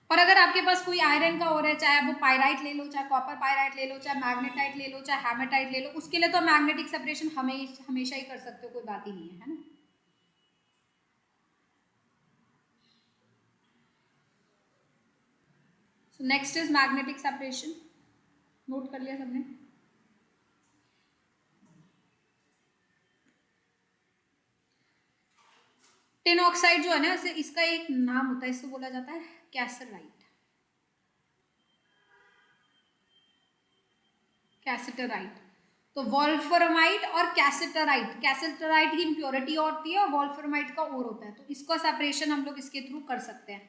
और अगर आपके पास कोई आयरन का और है, चाहे वो पायराइट ले लो, चाहे कॉपर पायराइट ले लो, चाहे मैग्नेटाइट ले लो, चाहे हेमेटाइट ले लो, उसके लिए तो मैग्नेटिक सेपरेशन हमेशा ही कर सकते हो, कोई बात ही नहीं है, है ना. So next is magnetic separation. Note कर लिया सबने? टिन ऑक्साइड जो है ना, इसका एक नाम होता है, इसको बोला जाता है कैसराइट. कैसेटराइट. तो वोल्फ्रामाइट और कैसेटराइट, कैसेटराइट की इम्प्योरिटी होती है और वोल्फ्रामाइट का ओर होता है, तो इसका सेपरेशन हम लोग इसके थ्रू कर सकते हैं.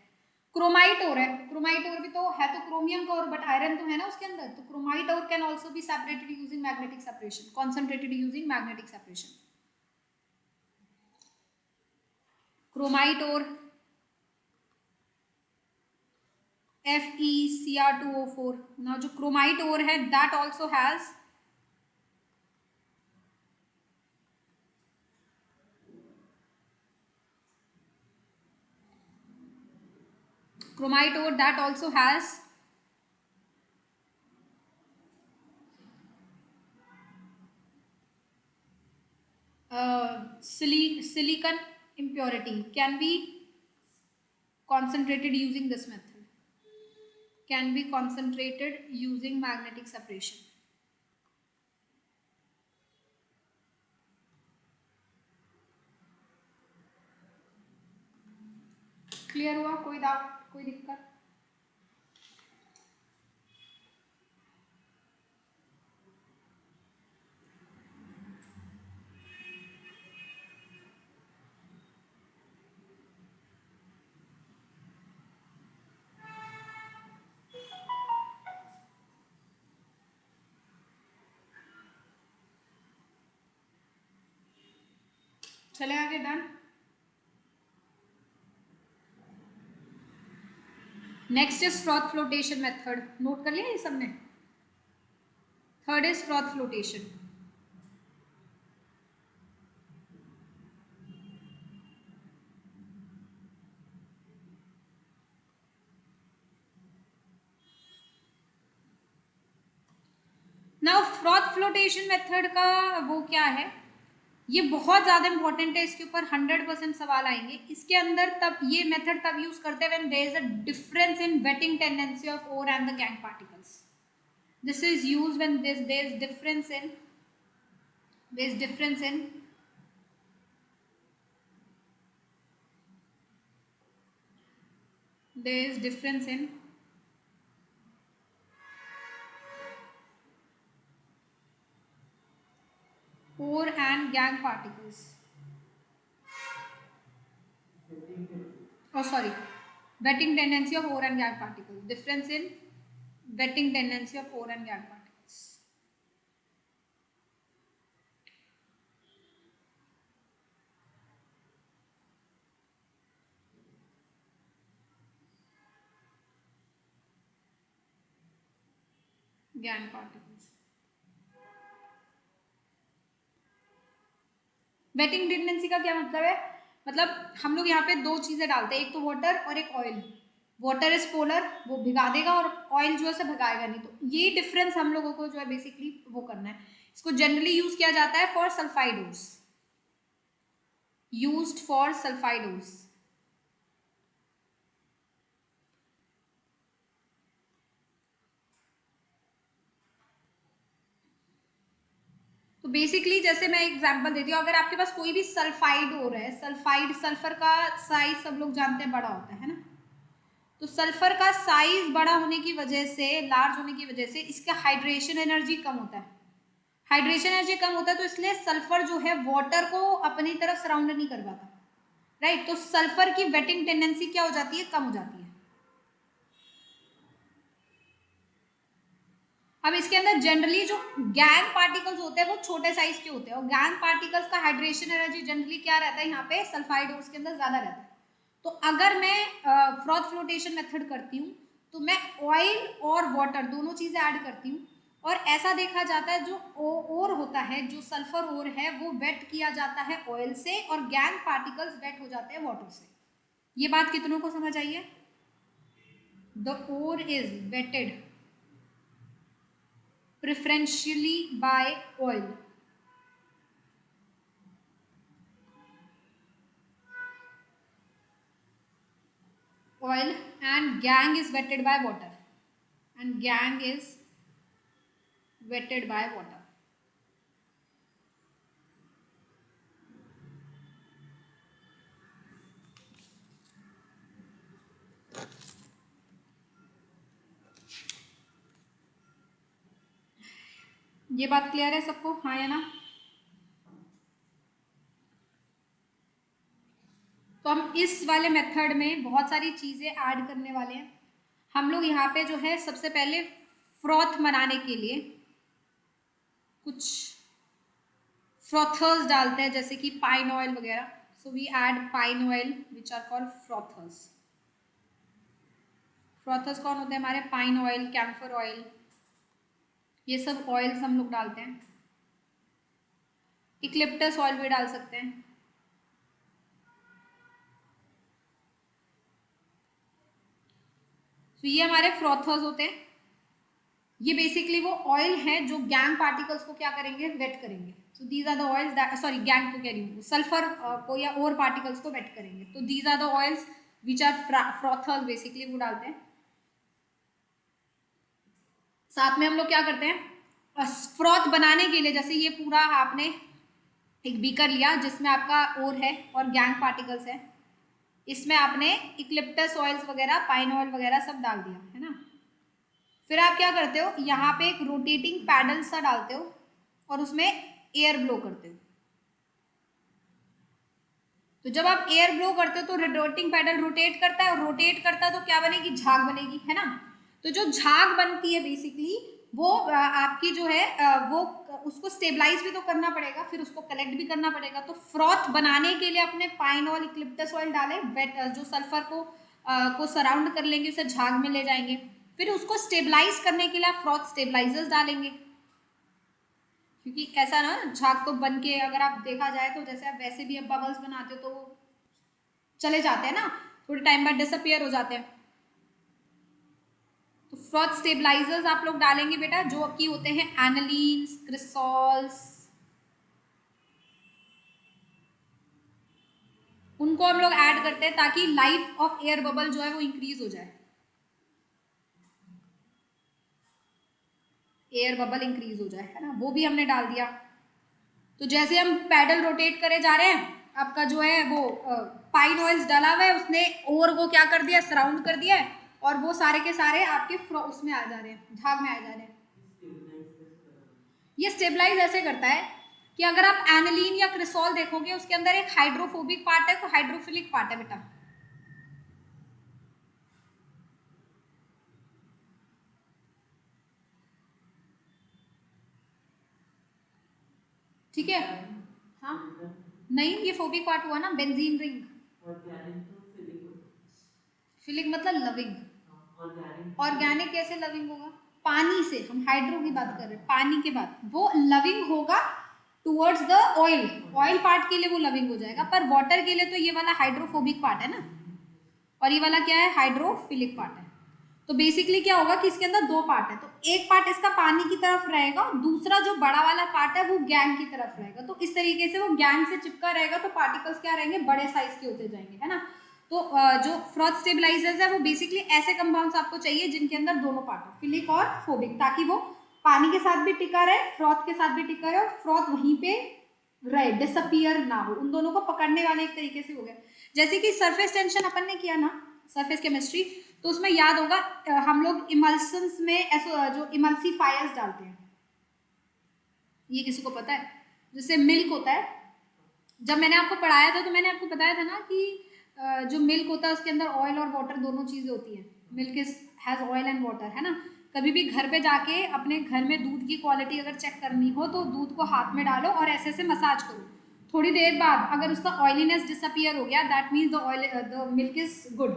क्रोमाइट ओर है, क्रोमाइट ओर भी तो है, तो क्रोमियम का ओर, बट आयरन तो है ना उसके अंदर, तो chromite ore can also be separated using magnetic separation, concentrated using magnetic separation. Chromite ore FeCr2O4. now जो क्रोमाइट ओर है that also has chromite ore that also has silicon impurity can be concentrated using this method, can be concentrated using magnetic separation. Clear हुआ? कोई डाउट, कोई दिक्कत? चले आगे, done. Next is froth flotation method, note कर लिया ये सबने। Third is froth flotation. Now froth flotation method का वो क्या है, ये बहुत ज़्यादा इंपॉर्टेंट है, इसके ऊपर 100% सवाल आएंगे। इसके अंदर तब ये मेथड तब यूज करते हैं when there is a difference in wetting tendency of ore and the gangue particles. This is used when there is difference in ore and gang particles. Oh, sorry. Wetting tendency of ore and gang particles. Difference in wetting tendency of ore and gang particles. Gang particles. Waiting tendency का क्या मतलब है, मतलब हम लोग यहाँ पे दो चीजें डालते हैं, एक तो वाटर और एक ऑयल। वाटर इज पोलर, वो भिगा देगा, और ऑयल जो है से भगाएगा नहीं। तो ये डिफरेंस हम लोगों को जो है बेसिकली वो करना है। इसको जनरली यूज किया जाता है for sulphide ores, used for sulphide ores. तो बेसिकली जैसे मैं एग्जांपल देती हूँ, अगर आपके पास कोई भी सल्फाइड हो रहा है, सल्फाइड, सल्फर का साइज सब लोग जानते हैं बड़ा होता है ना, तो सल्फर का साइज बड़ा होने की वजह से, लार्ज होने की वजह से इसका हाइड्रेशन एनर्जी कम होता है। हाइड्रेशन एनर्जी कम होता है तो इसलिए सल्फर जो है वाटर को अपनी तरफ सराउंड नहीं कर पाता, राइट। तो सल्फर की वेटिंग टेंडेंसी क्या हो जाती है, कम हो जाती है। अब इसके अंदर जनरली जो गैंग पार्टिकल्स होते हैं वो छोटे साइज के होते हैं, और गैंग पार्टिकल्स का हाइड्रेशन एनर्जी जनरली क्या रहता है यहाँ पे सल्फाइड ओर्स के अंदर ज्यादा रहता है। तो अगर मैं फ्रॉथ फ्लोटेशन मेथड करती हूँ तो मैं ऑयल और वाटर दोनों चीजें ऐड करती हूँ, और ऐसा देखा जाता है जो ओर होता है, जो सल्फर ओर है, वो वेट किया जाता है ऑयल से, और गैंग पार्टिकल्स वेट हो जाते हैं वाटर से। ये बात कितनों को समझ आई है? The ore is wetted preferentially by oil. Oil, and gang is wetted by water. And gang is wetted by water. ये बात क्लियर है सबको, हाँ या ना? तो हम इस वाले मेथड में बहुत सारी चीजें ऐड करने वाले हैं। हम लोग यहाँ पे जो है सबसे पहले फ्रॉथ बनाने के लिए कुछ फ्रॉथर्स डालते हैं, जैसे कि पाइन ऑयल वगैरह। So we add pine oil which are called frothers. Frothers कौन होते हैं हमारे? पाइन ऑयल, कैम्फर ऑयल, ये सब ऑयल्स हम लोग डालते हैं। इक्लिप्टस ऑयल भी डाल सकते हैं। तो ये हमारे फ्रॉथर्स होते हैं। ये बेसिकली वो ऑयल है जो गैंग पार्टिकल्स को क्या करेंगे, वेट करेंगे। So these are the oils that, sorry gangue को कह रही हूँ, सल्फर को या और पार्टिकल्स को वेट करेंगे। तो these are the oils which are frothers, basically वो डालते हैं। साथ में हम लोग क्या करते हैं, फ्रॉथ बनाने के लिए, जैसे ये पूरा आपने एक बीकर लिया जिसमें आपका ओर है और गैंग पार्टिकल्स है, इसमें आपने इक्लिप्टस ऑयल्स वगैरह, पाइन ऑयल वगैरह सब डाल दिया है ना। फिर आप क्या करते हो, यहाँ पे एक रोटेटिंग पैडल सा डालते हो और उसमें एयर ब्लो करते हो। तो जब आप एयर ब्लो करते हो तो रोटेटिंग पैडल रोटेट करता है, और रोटेट करता है तो क्या बनेगी, झाग बनेगी, है ना। तो जो झाग बनती है बेसिकली वो आपकी जो है वो उसको स्टेबलाइज भी तो करना पड़ेगा, फिर उसको कलेक्ट भी करना पड़ेगा। तो फ्रॉथ बनाने के लिए अपने पाइन ऑयल, इक्लिप्टस ऑयल डालें, वेट जो सल्फर को सराउंड कर लेंगे, उसे झाग में ले जाएंगे। फिर उसको स्टेबलाइज करने के लिए आप फ्रॉथ स्टेबलाइजर्स डालेंगे, क्योंकि ऐसा ना झाग तो बन के, अगर आप देखा जाए तो जैसे आप वैसे भी अब बबल्स बनाते हो तो वो चले जाते हैं ना, थोड़े टाइम बाद डिसअपियर हो जाते हैं। तो फ्रॉथ स्टेबलाइजर्स आप लोग डालेंगे बेटा, जो कि होते हैं एनालीन्स, क्रिसॉल्स, उनको हम लोग ऐड करते हैं ताकि लाइफ ऑफ एयर बबल जो है वो इंक्रीज हो जाए, एयर बबल इंक्रीज हो जाए, है ना, वो भी हमने डाल दिया। तो जैसे हम पैडल रोटेट करे जा रहे हैं, आपका जो है वो पाइन ऑयल्स डाला हुआ है, उसने ओर को क्या कर दिया, सराउंड कर दिया है, और वो सारे के सारे आपके उसमें आ जा रहे हैं, झाग में आ जा रहे हैं। ये स्टेबलाइज ऐसे करता है कि अगर आप एनालीन या क्रिसॉल देखोगे, उसके अंदर एक हाइड्रोफोबिक पार्ट है, तो हाइड्रोफिलिक पार्ट है बेटा। ठीक है, हाँ नहीं, ये फोबिक पार्ट हुआ ना, बेंजीन रिंग। फिलिक मतलब लविंग, ऑर्गेनिक कैसे लविंग होगा, पानी से, हम हाइड्रो की बात कर रहे हैं, पानी के बाद वो लविंग होगा towards the oil, oil part के लिए वो लविंग हो जाएगा, पर वाटर के लिए तो ये वाला हाइड्रोफोबिक पार्ट है ना, और ये वाला क्या है, हाइड्रोफिलिक पार्ट है। तो बेसिकली क्या होगा कि इसके अंदर दो पार्ट है, तो एक पार्ट इसका पानी की तरफ रहेगा, दूसरा जो बड़ा वाला पार्ट है वो गैंग की तरफ रहेगा। तो इस तरीके से वो गैंग से चिपका रहेगा, तो पार्टिकल्स क्या रहेंगे, बड़े साइज के होते जाएंगे, है ना। तो जो फ्रॉथ स्टेबलाइजर्स है वो बेसिकली ऐसे कंपाउंड्स आपको चाहिए जिनके अंदर दोनों पार्ट हो, फिलिक और फोबिक, ताकि वो पानी के साथ भी टिका रहे, फ्रॉथ के साथ भी टिका रहे, और फ्रॉथ वहीं पे रहे, डिसअपियर ना हो। उन दोनों को पकड़ने वाले एक तरीके से हो गया। जैसे कि सरफेस टेंशन अपन ने किया ना, सरफेस केमिस्ट्री, तो उसमें याद होगा हम लोग इमल्सन्स में जो इमल्सीफायर्स डालते हैं, ये किसी को पता है, जैसे मिल्क होता है, जब मैंने आपको पढ़ाया था तो मैंने आपको बताया था ना कि जो मिल्क होता है उसके अंदर ऑयल और वाटर दोनों चीज़ें होती हैं, milk has oil and water, है ना। कभी भी घर पे जाके अपने घर में दूध की क्वालिटी अगर चेक करनी हो तो दूध को हाथ में डालो और ऐसे ऐसे मसाज करो, थोड़ी देर बाद अगर उसका ऑयलीनेस डिसअपियर हो गया, that means the milk is good.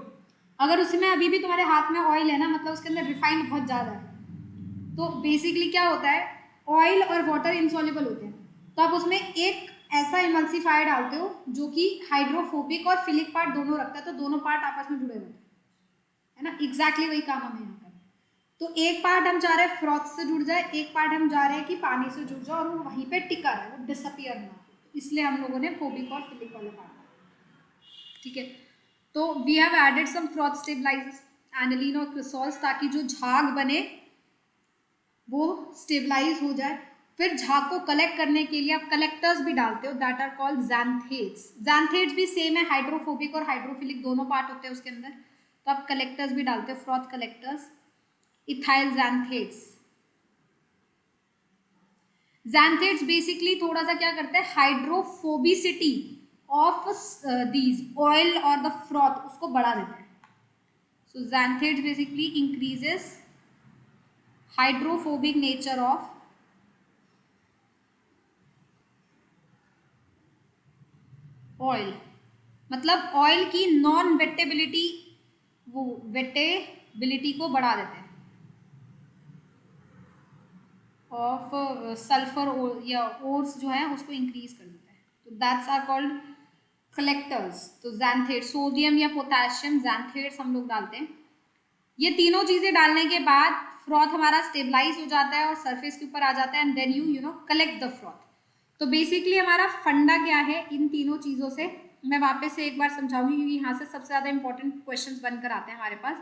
अगर उसमें अभी भी तुम्हारे हाथ में ऑयल है ना, मतलब उसके अंदर रिफाइंड बहुत ज़्यादा है। तो बेसिकली क्या होता है, ऑयल और वाटर इनसॉल्युबल होते हैं, तो आप उसमें एक ऐसा इमल्सीफायर डालते हो जो कि हाइड्रोफोबिक और फिलिक पार्ट दोनों रखता है, तो दोनों पार्ट आपस में जुड़े होते हैं, है ना। एग्जैक्टली वही काम हमें यहाँ कर। तो एक पार्ट हम चाह रहे हैं फ्रॉथ से जुड़ जाए, एक पार्ट हम चाह रहे हैं कि पानी से जुड़ जाए और वो वहीं पे टिका रहे, वो डिसअपियर ना हो, इसलिए हम लोगों ने फोबिक और फिलिक वाला पार्ट। ठीक है, तो we have added some froth stabilizers, aniline और क्रिसॉल्स, ताकि जो झाग बने वो स्टेबलाइज हो जाए। फिर झाग को कलेक्ट करने के लिए आप कलेक्टर्स भी डालते हो, दैट आर कॉल्ड ज़ैंथेट्स। ज़ैंथेट्स भी सेम है, हाइड्रोफोबिक और हाइड्रोफिलिक दोनों पार्ट होते हैं उसके अंदर, तो आप कलेक्टर्स भी डालते हो, froth collectors, ethyl xanthates. Xanthates basically थोड़ा सा क्या करते हैं, हाइड्रोफोबिसिटी ऑफ दीज ऑयल और द फ्रॉथ उसको बढ़ा देते हैं। So xanthates basically increases hydrophobic nature of oil, मतलब ऑयल की नॉन वेटेबिलिटी, वो वेटेबिलिटी को बढ़ा देते हैं, ऑफ सल्फर या ओर्स जो है उसको इंक्रीज कर देता है। तो दैट्स आर कॉल्ड कलेक्टर्स। तो ज़ैंथेट, सोडियम या पोटेशियम ज़ैंथेट्स हम लोग डालते हैं। ये तीनों चीज़ें डालने के बाद फ्रॉथ हमारा स्टेबलाइज हो जाता है और सरफेस के ऊपर आ जाता है, and then you know collect the froth. तो बेसिकली हमारा फंडा क्या है इन तीनों चीज़ों से, मैं वापस से एक बार समझाऊंगी क्योंकि यहाँ से सबसे ज़्यादा इंपॉर्टेंट क्वेश्चंस बनकर आते हैं हमारे पास।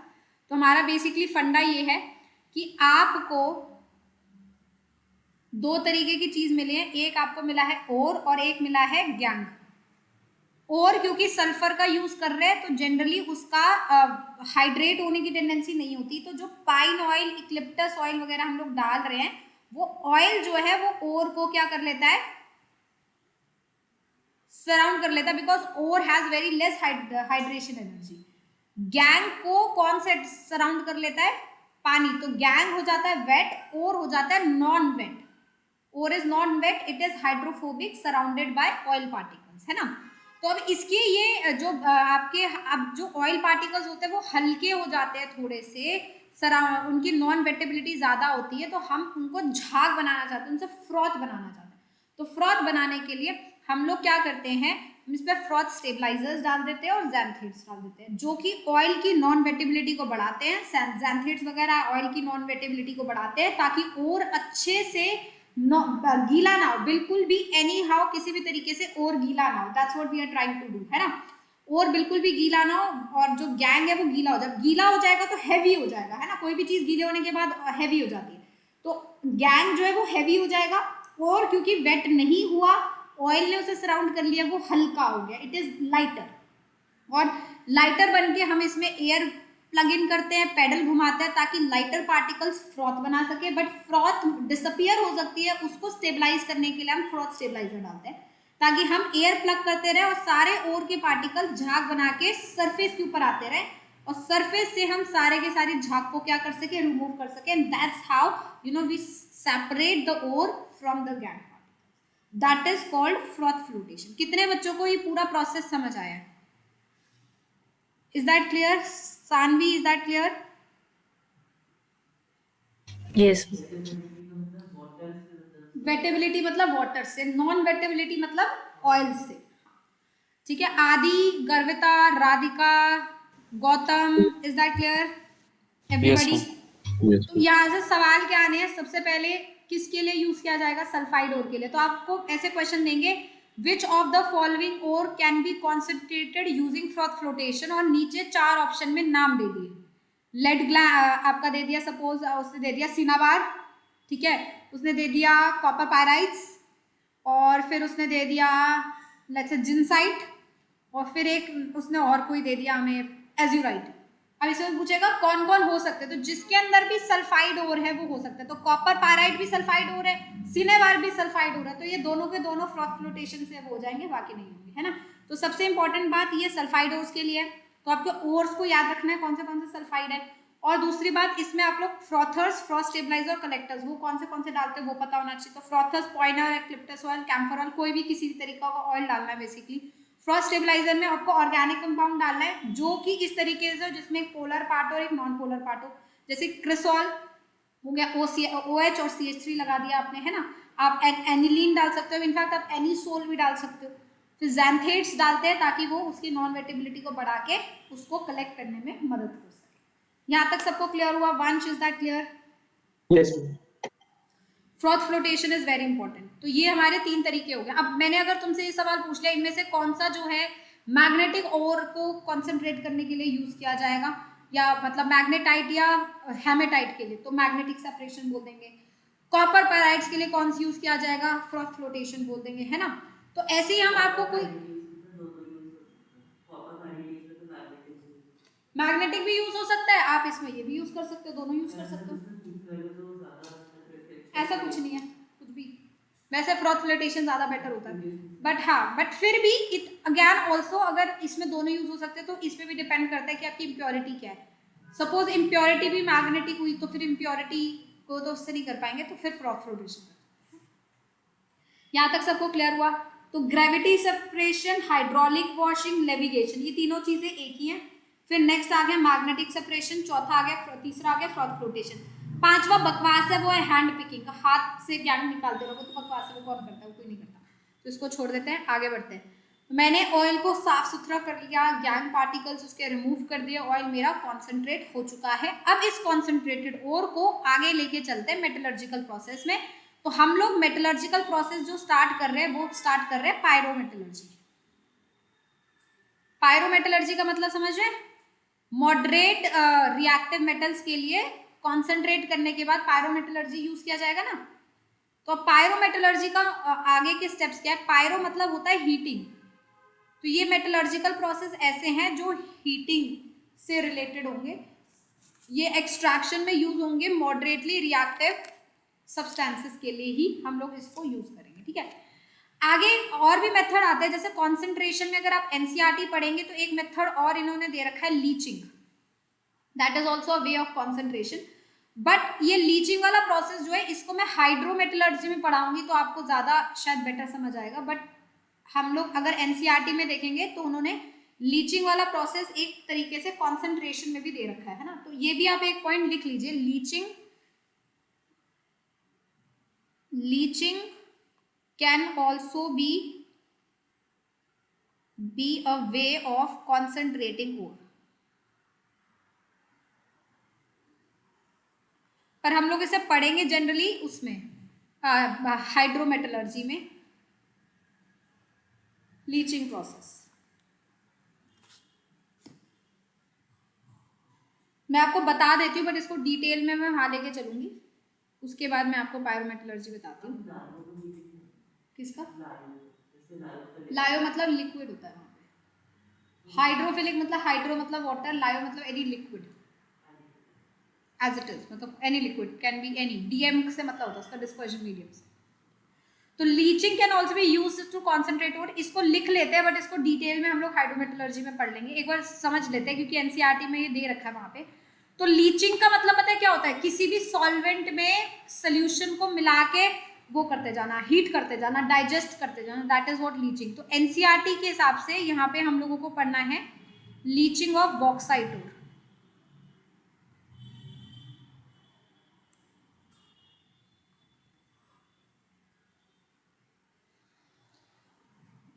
तो हमारा बेसिकली फंडा ये है कि आपको दो तरीके की चीज़ मिली है, एक आपको मिला है ओर और एक मिला है गैंग। और क्योंकि सल्फर का यूज कर रहे हैं तो जनरली उसका हाइड्रेट होने की टेंडेंसी नहीं होती, तो जो पाइन ऑयल, इक्लिप्टस ऑयल वगैरह हम लोग डाल रहे हैं, वो ऑयल जो है वो ओर को क्या कर लेता है, सराउंड कर लेता है, because ore has very less hydration energy. Gangue को कौन से सराउंड कर लेता है, पानी, तो गैंग हो जाता है वेट, ओर हो जाता है non wet. Ore is not wet, it is hydrophobic surrounded by oil particles, है ना। तो अब इसके ये जो आपके अब जो ऑयल पार्टिकल्स होते हैं वो हल्के हो जाते हैं थोड़े से, उनकी नॉन वेटेबिलिटी ज़्यादा होती है, तो हम उनको झाग बनाना चाहते हैं, उनसे फ्रॉथ बनाना चाहते हैं। तो फ्रॉथ बनाने के लिए हम लोग क्या करते हैं, हम इस पर फ्रॉथ स्टेबलाइजर्स डाल देते हैं और ज़ैंथेट्स डाल देते हैं, जो कि ऑयल की नॉन वेटेबिलिटी को बढ़ाते हैं। ज़ैंथेट्स वगैरह ऑयल की नॉन वेटेबिलिटी को बढ़ाते हैं ताकि और अच्छे से गीला ना हो, बिल्कुल भी एनी हाउ किसी भी तरीके से और गीला ना हो। That's what we are trying to do, है ना। और बिल्कुल भी गीला ना हो और जो गैंग है वो गीला हो जाए। गीला हो जाएगा तो हैवी हो जाएगा, है ना। कोई भी चीज़ गीले होने के बाद हैवी हो जाती है, तो गैंग जो है वो हैवी हो जाएगा। और क्योंकि वेट नहीं हुआ, ऑयल ने उसे सराउंड कर लिया, वो हल्का हो गया, इट इज लाइटर। और लाइटर बन के हम इसमें एयर प्लग इन करते हैं, पेडल घुमाते हैं ताकि लाइटर पार्टिकल्स फ्रॉथ बना सके। बट फ्रॉथ डिसअपियर हो सकती है, उसको स्टेबलाइज करने के लिए हम फ्रॉथ स्टेबलाइजर डालते हैं ताकि हम एयर प्लग करते रहे और सारे ओर के पार्टिकल झाग बना के सरफेस के ऊपर आते रहे और सरफेस से हम सारे के सारे झाग को क्या कर सके, रिमूव कर सके। And that's how we separate the ore from the gangue particles. That is called froth flotation. कितने बच्चों को ये पूरा प्रोसेस समझ आया है? Is that clear? Sanvi, is that clear? Yes. Wettability मतलब वाटर से, नॉन वेटेबिलिटी मतलब ऑयल से, ठीक है। Aadi, Garvita, Radhika, Gautam, is that clear everybody? Yes. तो यहाँ से सवाल क्या आने हैं, सबसे पहले किसके लिए यूज किया जाएगा, सल्फाइड ओर के लिए। तो आपको ऐसे क्वेश्चन देंगे, which of the following ore can be concentrated using froth flotation, और नीचे 4 ऑप्शन में नाम दे दिए। लेड आपका दे दिया, सपोज उसने दे दिया सिनाबार, ठीक है, उसने दे दिया कॉपर पायराइट्स, और फिर उसने दे दिया लेट्स से जिनसाइट, और फिर एक उसने और कोई दे दिया हमें एज्यूराइट। अब इसमें पूछेगा कौन कौन हो सकते हैं, तो जिसके अंदर भी सल्फाइड ओर है वो हो सकता है। तो कॉपर पायराइट भी सल्फाइड ओर है, सिनेबार भी सल्फाइड ओर है, तो ये दोनों के दोनों फ्रॉथ फ्लोटेशन से हो जाएंगे, बाकी नहीं होंगे, है ना। तो सबसे इंपॉर्टेंट बात ये सल्फाइड ओर्स के लिए है, तो आपके ओर्स को याद रखना है कौन से सल्फाइड है। और दूसरी बात, इसमें आप लोग फ्रॉथर्स, फ्रॉथ स्टेबलाइजर और कलेक्टर्स वो कौन से डालते हैं वो पता होना चाहिए। तो फ्रॉथर्स पॉइनर, एक्लिप्टस ऑयल, कैम्फर ऑयल, कोई भी किसी भी तरीका का ऑयल डालना है बेसिकली। फ्रॉथ स्टेबलाइजर में आपको ऑर्गेनिक कंपाउंड डालना है जो कि इस तरीके से जिसमें एक पोलर पार्ट और एक नॉन पोलर पार्ट हो, जैसे क्रिसॉल हो गया, OH और CH3 लगा दिया आपने, है ना। आप एनिलीन डाल सकते हो, इनफैक्ट आप एनीसोल भी डाल सकते हो। फिर ज़ैंथेट्स डालते हैं ताकि वो उसकी नॉन वेटेबिलिटी को बढ़ा के उसको कलेक्ट करने में मदद कर सके। यहाँ तक सबको क्लियर हुआ? वंश, is that clear? Yes, ma'am. Froth flotation is very important. तो ये हमारे 3 तरीके हो गए। अब मैंने अगर तुमसे ये सवाल पूछ लिया, इनमें से कौन सा जो है मैग्नेटिक ओर को कॉन्सेंट्रेट करने के लिए यूज किया जाएगा, या मतलब मैग्नेटाइट या हेमेटाइट के लिए, तो मैग्नेटिक सेपरेशन बोल देंगे। कॉपर पायराइट्स के लिए कौन सी यूज किया जाएगा, फ्रॉथ फ्लोटेशन बोल देंगे, है ना। तो ऐसे ही हम आपको कोई मैग्नेटिक भी यूज हो सकता है, आप इसमें ये भी यूज कर सकते हो, दोनों यूज कर सकते हो, ऐसा कुछ नहीं है कुछ भी। वैसे फ्रॉथ फ्लोटेशन ज्यादा बेटर होता है, बट फिर भी इट अगेन ऑल्सो, अगर इसमें दोनों यूज हो सकते हैं तो इसमें भी डिपेंड करता है कि आपकी इम्प्योरिटी क्या है। सपोज इम्प्योरिटी भी मैग्नेटिक हुई तो फिर इम्प्योरिटी को तो उससे नहीं कर पाएंगे, तो फिर फ्रॉथ फ्लोटेशन। यहाँ तक सबको क्लियर हुआ? तो gravity separation, hydraulic washing, navigation, ये तीनों चीजें एक ही हैं। फिर नेक्स्ट आ गया मैग्नेटिक सेपरेशन, चौथा आ गया, तीसरा आ गया फ्रॉथ फ्लोटेशन। 5वां बकवास है, वो है हैंड पिकिंग, हाथ से गैंग निकालते रहो, तो बकवास है, वो कौन करता है, वो कोई नहीं करता, तो इसको छोड़ देते हैं, आगे बढ़ते हैं। तो मैंने ऑयल को साफ सुथरा कर लिया, गैंग पार्टिकल्स उसके रिमूव कर दिए, ऑयल मेरा कॉन्सेंट्रेट हो चुका है। अब इस कॉन्सेंट्रेटेड ओर को आगे लेके चलते हैं मेटलर्जिकल प्रोसेस में। तो हम लोग मेटलर्जिकल प्रोसेस जो स्टार्ट कर रहे हैं वो स्टार्ट कर रहे हैं पायरोमेटलर्जी। पायरोमेटलर्जी का मतलब समझ रहे हैं? मॉडरेट रिएक्टिव मेटल्स के लिए कॉन्सेंट्रेट करने के बाद पायरोमेटलर्जी यूज किया जाएगा ना। तो पायरोमेटलर्जी का आगे के स्टेप्स क्या है? पायरो मतलब होता है हीटिंग, तो ये मेटलर्जिकल प्रोसेस ऐसे हैं जो हीटिंग से रिलेटेड होंगे, ये एक्सट्रैक्शन में यूज होंगे, मॉडरेटली रिएक्टिव सब्सटेंसेस के लिए ही हम लोग इसको यूज करेंगे, ठीक है। आगे और भी मेथड आते हैं, जैसे कॉन्सेंट्रेशन में अगर आप एनसीईआरटी पढ़ेंगे तो एक मेथड और इन्होंने दे रखा है leaching, that is also a way of concentration. But ये लीचिंग वाला प्रोसेस जो है इसको मैं हाइड्रोमेटलर्जी में पढ़ाऊंगी तो आपको ज़्यादा शायद बेटर समझ आएगा। बट हम लोग अगर एनसीईआरटी में देखेंगे तो उन्होंने लीचिंग वाला प्रोसेस एक तरीके से कॉन्सेंट्रेशन में भी दे रखा है ना, तो ये भी आप एक पॉइंट लिख लीजिए, leaching can also be a way of concentrating ore. पर हम लोग इसे पढ़ेंगे जनरली उसमें हाइड्रोमेटलर्जी में, लीचिंग प्रोसेस। मैं आपको बता देती हूँ बट इसको डिटेल में मैं वहां लेके चलूंगी, उसके बाद मैं आपको पायरोमेटलर्जी बताती हूँ। किसका लायो मतलब लिक्विड होता है वहां पे, हाइड्रोफिलिक मतलब हाइड्रो मतलब वाटर, लायो मतलब any liquid as it is, मतलब any liquid can be any, DM से मतलब होता है उसका डिस्पर्जन मीडियम से। तो leaching can also be used to concentrate ore, इसको लिख लेते हैं बट इसको डिटेल में हम लोग हाइड्रोमेटलर्जी में पढ़ लेंगे, एक बार समझ लेते हैं क्योंकि एनसीईआरटी में ये दे रखा है वहां पे। तो लीचिंग का मतलब पता है क्या होता है, किसी भी सॉल्वेंट में सोल्यूशन को मिला के वो करते जाना, हीट करते जाना, डाइजेस्ट करते जाना, दैट इज व्हाट लीचिंग। तो एनसीईआरटी के हिसाब से यहाँ पे हम लोगों को पढ़ना है लीचिंग ऑफ बॉक्साइट ओर।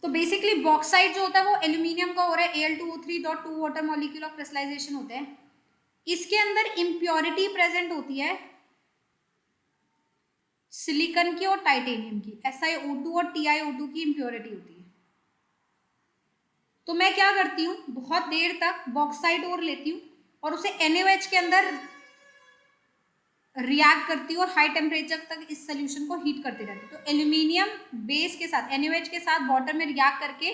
तो बेसिकली बॉक्साइट जो होता है वो एल्यूमिनियम का हो रहा है, Al2O3.2 water molecule of crystallisation होते हैं। इसके अंदर इम्प्योरिटी प्रेजेंट होती है सिलिकॉन की और टाइटेनियम की, SiO2 और TiO2 की इम्प्योरिटी होती है। तो मैं क्या करती हूँ, बहुत देर तक बॉक्साइट ओर लेती हूँ और उसे NaOH के अंदर रिएक्ट करती हूँ और हाई टेम्परेचर तक इस सोल्यूशन को हीट करती रहती हूँ। तो एल्यूमिनियम बेस के साथ NaOH के साथ वाटर में रिएक्ट करके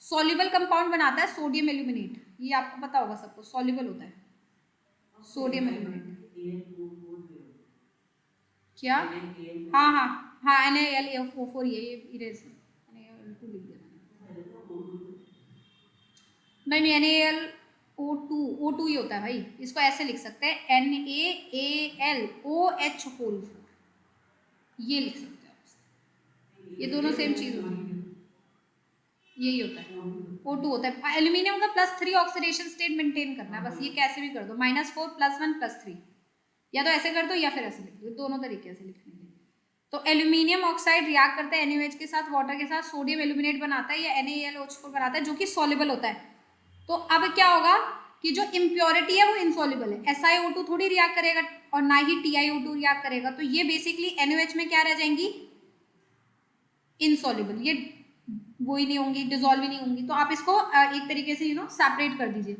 सॉल्युबल कंपाउंड बनाता है सोडियम एल्यूमिनेट, ये आपको पता होगा सबको, सॉल्युबल होता है सोडियम एल्यूमिनेट। क्या हाँ हाँ हाँ NaLO4 ये इरेज NaL2 लिख दिया मैंने, नहीं O2 ही होता है भाई, इसको ऐसे लिख सकते हैं NaAlOH होल 4, ये लिख सकते हैं आप, ये दोनों सेम चीज होती है, यही होता है O2 होता है। एल्यूमिनियम का +3 ऑक्सीडेशन स्टेट मेंटेन करना है, बस ये कैसे भी कर दो, -4 +1 +3, या तो ऐसे कर दो या फिर ऐसे लिख दो, दोनों तरीके से लिखने के। तो एल्यूमिनियम ऑक्साइड रिएक्ट करता है NaOH के साथ, वाटर के साथ सोडियम एल्यूमिनेट बनाता है या NaLOH4 बनाता है जो कि सॉल्युबल होता है। तो अब क्या होगा कि जो इम्प्योरिटी है वो इनसॉल्युबल है, SiO2 थोड़ी रिएक्ट करेगा और ना ही TiO2 रिएक्ट करेगा, तो ये बेसिकली NaOH में क्या रह जाएंगी, इनसॉल्युबल, ये वो ही नहीं होंगी, डिजोल्व ही नहीं होंगी। तो आप इसको एक तरीके से सेपरेट कर दीजिए।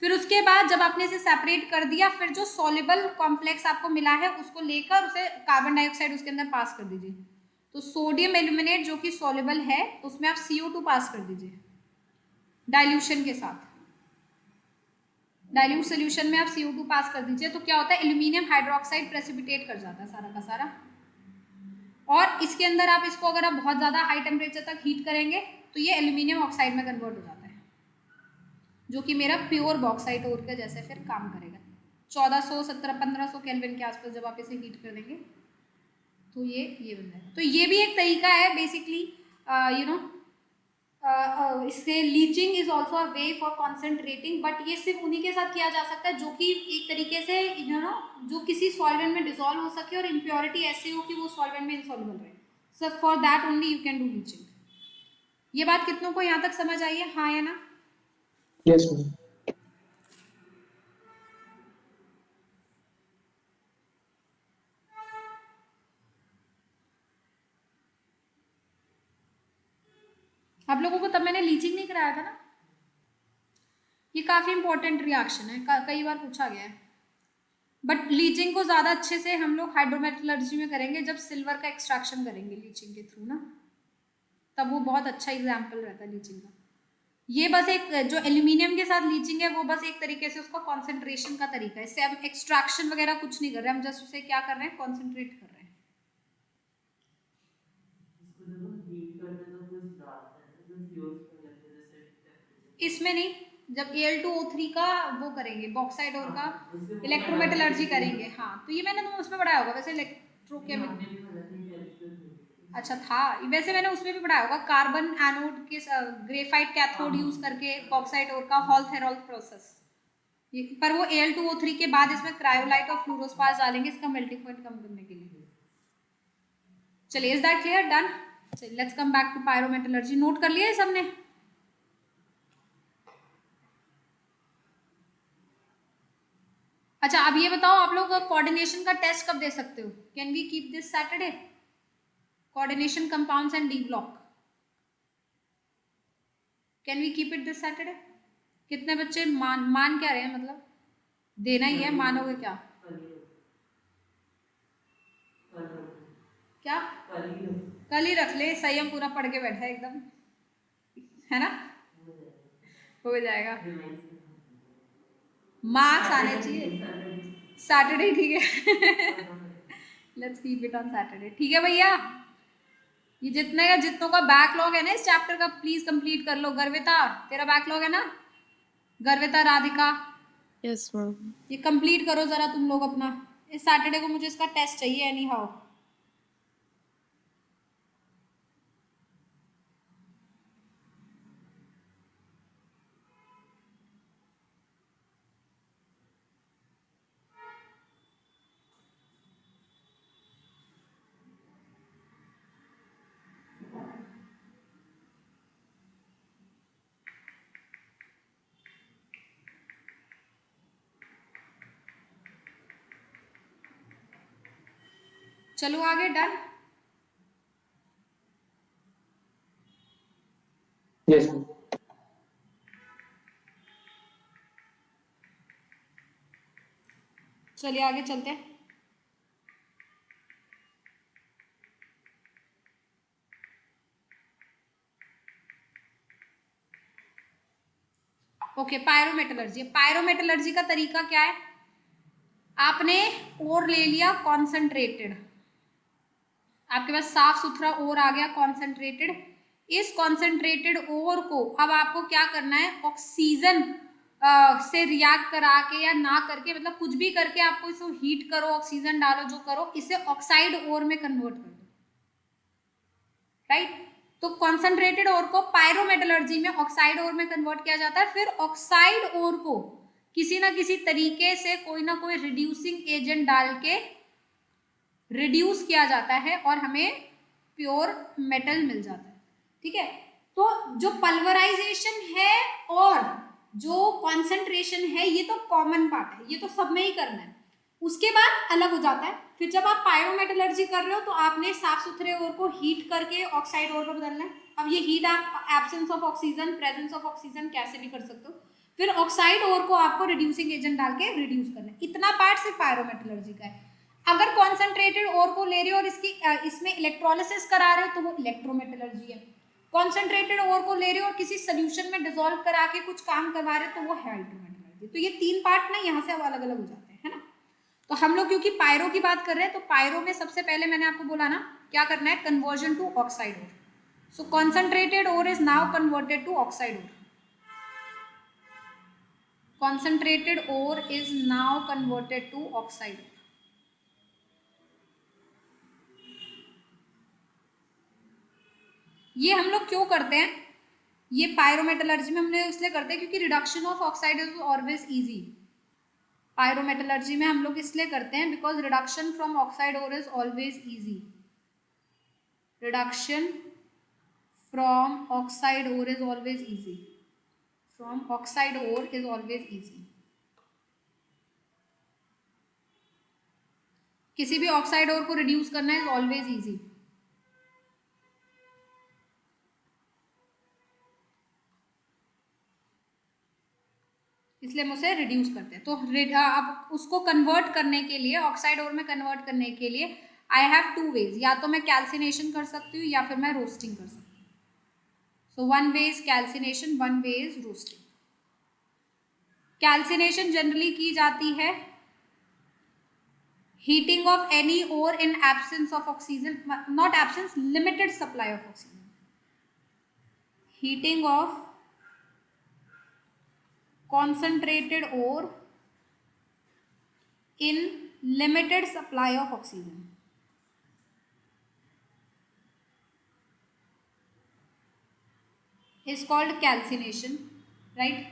फिर उसके बाद जब आपने इसे सेपरेट कर दिया, फिर जो सॉल्युबल कॉम्प्लेक्स आपको मिला है उसको लेकर उसे कार्बन डाइऑक्साइड उसके अंदर पास कर दीजिए। तो सोडियम एल्यूमिनेट जो कि सॉल्युबल है उसमें आप CO2 पास कर दीजिए डाइल्यूशन के साथ, डाइल्यूट सोल्यूशन में आप CO2 पास कर दीजिए। तो क्या होता है, एल्यूमिनियम हाइड्रोक्साइड प्रेसिपिटेट कर जाता है सारा का सारा, और इसके अंदर आप इसको अगर आप बहुत ज़्यादा हाई टेम्परेचर तक हीट करेंगे तो ये एल्यूमिनियम ऑक्साइड में कन्वर्ट हो जाता है, जो कि मेरा प्योर बॉक्साइट ओर के जैसे फिर काम करेगा। 1400-1500 केल्विन के आसपास जब आप इसे हीट कर देंगे तो ये बन जाएगा। तो ये भी एक तरीका है बेसिकली, इससे leaching is also a way for concentrating, but ये सिर्फ उन्हीं के साथ किया जा सकता है जो कि एक तरीके से जो किसी सॉल्वेंट में डिसॉल्व हो सके और इम्प्योरिटी ऐसी हो कि वो सॉल्वेंट में इनसॉल्युबल रहे, so for that only you can do leaching. ये बात कितनों को यहाँ तक समझ आई है, हाँ या ना? Yes, ma'am. आप लोगों को तब मैंने लीचिंग नहीं कराया था ना, ये काफी इंपॉर्टेंट रिएक्शन है, कई बार पूछा गया है। बट लीचिंग को ज़्यादा अच्छे से हम लोग हाइड्रोमेटलर्जी में करेंगे जब सिल्वर का एक्सट्रैक्शन करेंगे लीचिंग के थ्रू ना, तब वो बहुत अच्छा एग्जाम्पल रहता है लीचिंग का। ये बस एक जो एल्यूमिनियम के साथ लीचिंग है वो बस एक तरीके से उसका कॉन्सेंट्रेशन का तरीका है, इससे हम एक्सट्रैक्शन वगैरह कुछ नहीं कर रहे, हम जस्ट उसे क्या कर रहे हैं, कॉन्सेंट्रेट कर रहे हैं। इसमें नहीं, जब Al2O3 का वो करेंगे, बॉक्साइड और का इलेक्ट्रोमेटलर्जी करेंगे। हाँ, तो ये मैंने उसमें पढ़ाया होगा वैसे, अच्छा था, वैसे मैंने उसमें भी पढ़ाया होगा, कार्बन एनोड के ग्रेफाइट कैथोड यूज करके बॉक्साइड और का हॉल थेरोल प्रोसेस। पर वो Al2O3 के बाद इसमें क्रायोलाइट और फ्लोरोस्पास डालेंगे इसका मेल्टिंग पॉइंट कम करने के लिए। चलिए, इज दैट क्लियर? डन। चलिए, let's come back to pyrometallurgy. Note कर लिया है सबने? अच्छा, अब ये बताओ आप लोग कोऑर्डिनेशन का टेस्ट कब दे सकते हो? Can we keep this Saturday? Coordination compounds and d block, can we keep it this Saturday? कितने बच्चे मान क्या रहे हैं, मतलब देना ही है, मानोगे क्या? क्या कल ही रख ले, संयम पूरा पढ़ के बैठा है एकदम, है ना? हो जाएगा, मार्क्स आने चाहिए सैटरडे, ठीक है? Let's keep it on Saturday, ठीक है भैया? ये जितनों का बैकलॉग है ना इस चैप्टर का, प्लीज कंप्लीट कर लो। गर्विता, तेरा बैकलॉग है ना? Garvita, Radhika, yes ma'am. ये कंप्लीट करो जरा तुम लोग अपना। इस सैटरडे को मुझे इसका टेस्ट चाहिए एनी हाउ। चलो आगे, डन। Yes, ma'am. चलिए आगे चलते हैं। Okay, pyrometallurgy. पायरोमेटलर्जी का तरीका क्या है? आपने ओर ले लिया कॉन्सेंट्रेटेड, आपके पास साफ सुथरा ओर आ गया कॉन्सेंट्रेटेड। इस कॉन्सेंट्रेटेड ओर को अब आपको क्या करना है? ऑक्सीजन से रिएक्ट करा के या ना करके, मतलब कुछ भी करके आपको इसको हीट करो, ऑक्सीजन डालो, जो करो, इसे ऑक्साइड ओर में कन्वर्ट कर दो, राइट? तो कॉन्सेंट्रेटेड ओर को पायरोमेटलर्जी में ऑक्साइड ओर में कन्वर्ट किया जाता है। फिर ऑक्साइड ओर को किसी ना किसी तरीके से कोई ना कोई रिड्यूसिंग एजेंट डाल के रिड्यूस किया जाता है और हमें प्योर मेटल मिल जाता है, ठीक है? तो जो पल्वराइजेशन है और जो कॉन्सेंट्रेशन है, ये तो कॉमन पार्ट है, ये तो सब में ही करना है। उसके बाद अलग हो जाता है। फिर जब आप पायरोमेटलर्जी कर रहे हो तो आपने साफ सुथरे ओर को हीट करके ऑक्साइड ओर पर बदलना है। अब ये हीट आप absence of oxygen, presence of oxygen कैसे भी कर सकते हो। फिर ऑक्साइड ओर को आपको रिड्यूसिंग एजेंट डाल के रिड्यूस करना है। इतना पार्ट सिर्फ पायरोमेटलर्जी का है। अगर कॉन्सेंट्रेटेड ओर को ले रहे हो और इसमें इलेक्ट्रोलिसिस करा रहे हो तो वो इलेक्ट्रोमेटलर्जी है। कॉन्सेंट्रेटेड ओर को ले रहे हो और किसी सोल्यूशन में डिसॉल्व करा के कुछ काम करवा रहे हो तो वो है हाइड्रोमेटलर्जी। तो ये तीन पार्ट ना यहाँ से अब अलग अलग हो जाते हैं, है ना? तो हम लोग क्योंकि पायरो की बात कर रहे हैं तो पायरो में सबसे पहले मैंने आपको बोला ना क्या करना है? Conversion to oxide ore. So concentrated ore is now converted to oxide ore. Concentrated ore is now converted to oxide. ये हम लोग क्यों करते हैं? ये पायरोमेटलर्जी में हमने इसलिए करते हैं क्योंकि reduction of oxide is always easy. Pyrometallurgy में हम लोग इसलिए करते हैं because reduction from oxide ore is always easy. Reduction from oxide ore is always easy. From oxide ore is always easy. किसी भी ऑक्साइड ओर को रिड्यूस करना is always easy. इसलिए हम उसे रिड्यूस करते हैं। तो अब उसको कन्वर्ट करने के लिए, ऑक्साइड ओर में कन्वर्ट करने के लिए आई हैव टू वेज। या तो मैं कैल्सिनेशन कर सकती हूँ या फिर मैं रोस्टिंग कर सकती हूँ। So one way is calcination, one way is roasting. Calcination generally की जाती है heating of any ore in absence of oxygen, not absence, limited supply of oxygen. Heating of concentrated ore in limited supply of oxygen. Is called calcination, right?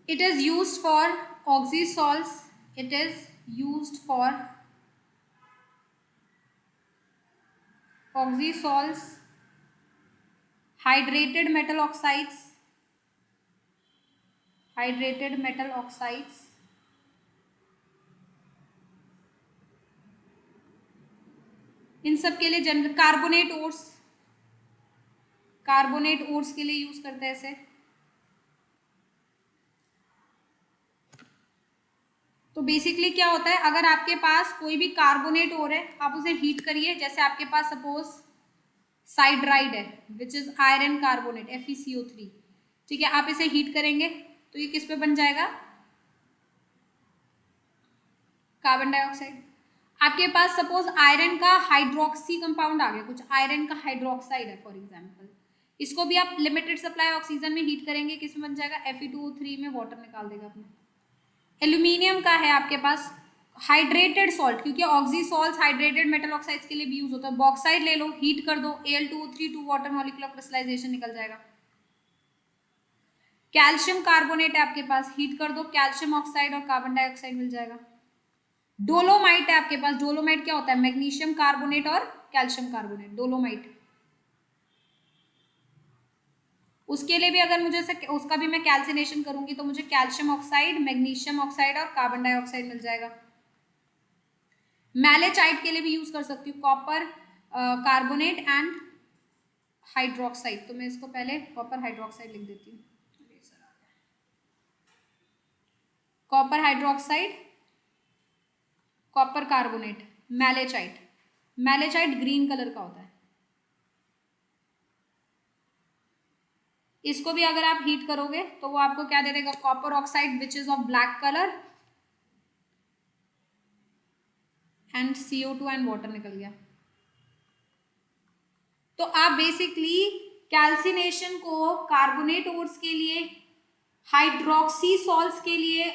It is used for oxysols. It is used for oxysols, hydrated metal oxides, hydrated metal oxides, इन सब के लिए general carbonate ores, carbonate ores के लिए यूज करते हैं इसे। तो बेसिकली क्या होता है, अगर आपके पास कोई भी कार्बोनेट ओर है, आप उसे हीट करिए, जैसे आपके पास सपोज साइड्राइड है which is iron carbonate FeCO3, ठीक है, आप इसे हीट करेंगे तो ये किस पे बन जाएगा, कार्बन डाइऑक्साइड। आपके पास सपोज आयरन का हाइड्रोक्सी कंपाउंड आ गया, कुछ आयरन का हाइड्रोक्साइड है फॉर एग्जांपल, इसको भी आप लिमिटेड सप्लाई ऑक्सीजन में हीट करेंगे, किस में बन जाएगा, Fe2O3 में वाटर निकाल देगा अपने। एल्यूमिनियम का है आपके पास हाइड्रेटेड सॉल्ट, क्योंकि ऑक्सीसॉल्स हाइड्रेटेड मेटल ऑक्साइड्स के लिए भी यूज होता है, बॉक्साइड ले लो, हीट कर दो, Al2O3 2 वाटर मॉलिक्यूलर क्रिस्टलाइजेशन निकल जाएगा। कैल्शियम कार्बोनेट है आपके पास, हीट कर दो, कैल्शियम ऑक्साइड और कार्बन डाइऑक्साइड मिल जाएगा। डोलोमाइट है आपके पास, डोलोमाइट क्या होता है, मैग्नीशियम कार्बोनेट और कैल्शियम कार्बोनेट, डोलोमाइट। उसके लिए भी अगर मुझे उसका भी मैं कैल्सिनेशन करूंगी तो मुझे कैल्शियम ऑक्साइड, मैग्नीशियम ऑक्साइड और कार्बन डाइऑक्साइड मिल जाएगा। मैलेचाइट के लिए भी यूज कर सकती हूँ, कॉपर कार्बोनेट एंड हाइड्रोक्साइड, तो मैं इसको पहले कॉपर हाइड्रोक्साइड लिख देती हूँ, copper hydroxide, copper carbonate, malachite. Malachite green colour का होता है, इसको भी अगर आप हीट करोगे तो वो आपको क्या दे देगा, copper oxide which is of black colour and CO2 and water निकल गया। तो आप बेसिकली कैल्सिनेशन को कार्बोनेट ओर्स के लिए, हाइड्रोक्सी सॉल्ट्स के लिए,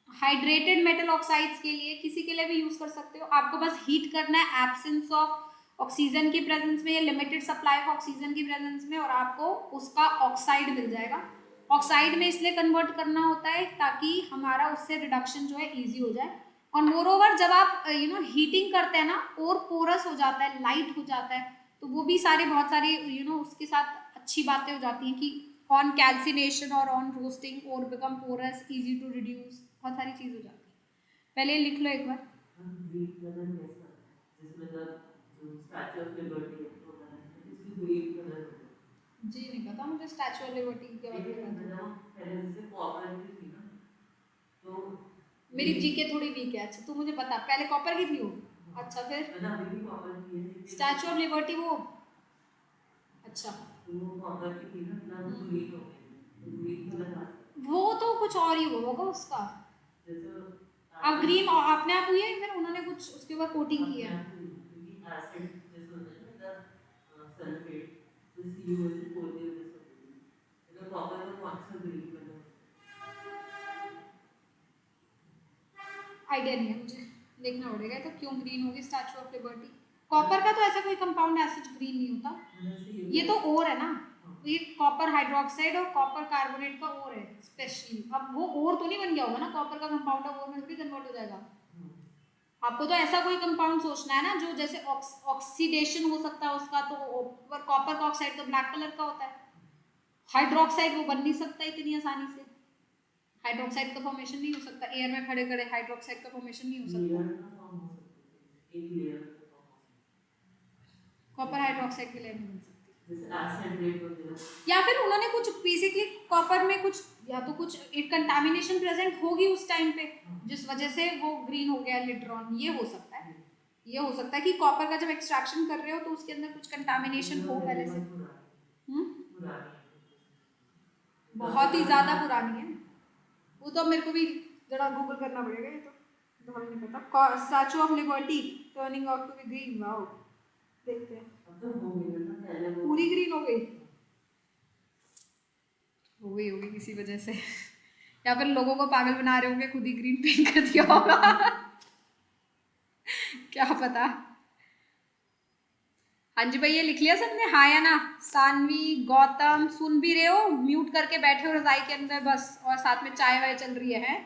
हाइड्रेटेड मेटल ऑक्साइड्स के लिए, किसी के लिए भी यूज कर सकते हो। आपको बस हीट करना है एब्सेंस ऑफ ऑक्सीजन की प्रेजेंस में या लिमिटेड सप्लाई ऑफ ऑक्सीजन की प्रेजेंस में, और आपको उसका ऑक्साइड मिल जाएगा। ऑक्साइड में इसलिए कन्वर्ट करना होता है ताकि हमारा उससे रिडक्शन जो है इजी हो जाए। और मोर ओवर जब आप हीटिंग करते हैं ना, और पोरस हो जाता है, लाइट हो जाता है, तो वो भी सारे बहुत सारे उसके साथ अच्छी बातें हो जाती हैं कि ऑन कैल्सिनेशन और ऑन रोस्टिंग और become porous, easy to reduce, बहुत सारी चीज हो जाती है। पहले लिख लो एक बार। जी नहीं पता मुझे स्टैचू ऑफ लिबर्टी के बारे में, मेरी जीके थोड़ी वीक है। अच्छा तू मुझे बता, पहले कॉपर की थी वो, अच्छा फिर स्टैचू ऑफ लिबर्टी वो, अच्छा वो तो कुछ और ही होगा उसका, अब ग्रीन अपने आप हुई है, फिर उन्होंने कुछ उसके ऊपर कोटिंग की है। आइडिया नहीं है मुझे, देखना पड़ेगा तो क्यों ग्रीन होगी स्टैचू ऑफ लिबर्टी। कॉपर का तो ऐसा कोई कंपाउंड एसिड ग्रीन नहीं होता, ये तो ओर है ना, ये कॉपर हाइड्रोक्साइड और कॉपर कार्बोनेट का ओर है स्पेशली। अब वो ओर तो नहीं बन गया होगा ना, कॉपर का कंपाउंड है, ओर में थोड़ी कन्वर्ट हो जाएगा। आपको तो ऐसा कोई कंपाउंड सोचना है ना जो जैसे ऑक्सीडेशन हो सकता है उसका, तो कॉपर का ऑक्साइड तो ब्लैक कलर का होता है, हाइड्रोक्साइड वो बन नहीं सकता इतनी आसानी से, हाइड्रोक्साइड का फॉर्मेशन नहीं हो सकता, एयर में खड़े खड़े हाइड्रोक्साइड का फॉर्मेशन नहीं हो सकता, कॉपर हाइड्रोक्साइड की लेयर नहीं बन सकती। या फिर उन्होंने कुछ बेसिकली कॉपर में कुछ या तो कुछ एक कंटामिनेशन प्रेजेंट होगी उस टाइम पे जिस वजह से वो ग्रीन हो गया लेटर ऑन, ये हो सकता है। ये हो सकता है कि कॉपर का जब एक्सट्रैक्शन कर रहे हो तो उसके अंदर कुछ कंटामिनेशन हो पहले से। बहुत ही ज्यादा पुरानी है वो तो, मेरे को भी जरा गूगल करना पड़ेगा, ये तो हमें नहीं पता। Statue of Liberty turning out to be green, wow देखते हैं, पूरी ग्रीन हो गई होगी किसी वजह से, या फिर लोगों को पागल बना रहे होंगे, खुद ही ग्रीन पेंट कर दिया होगा क्या पता। हाँ जी भाई, ये लिख लिया सबने, हाँ या ना? सानवी, गौतम सुन भी रहे हो, म्यूट करके बैठे हो रजाई के अंदर बस, और साथ में चाय वाय चल रही है?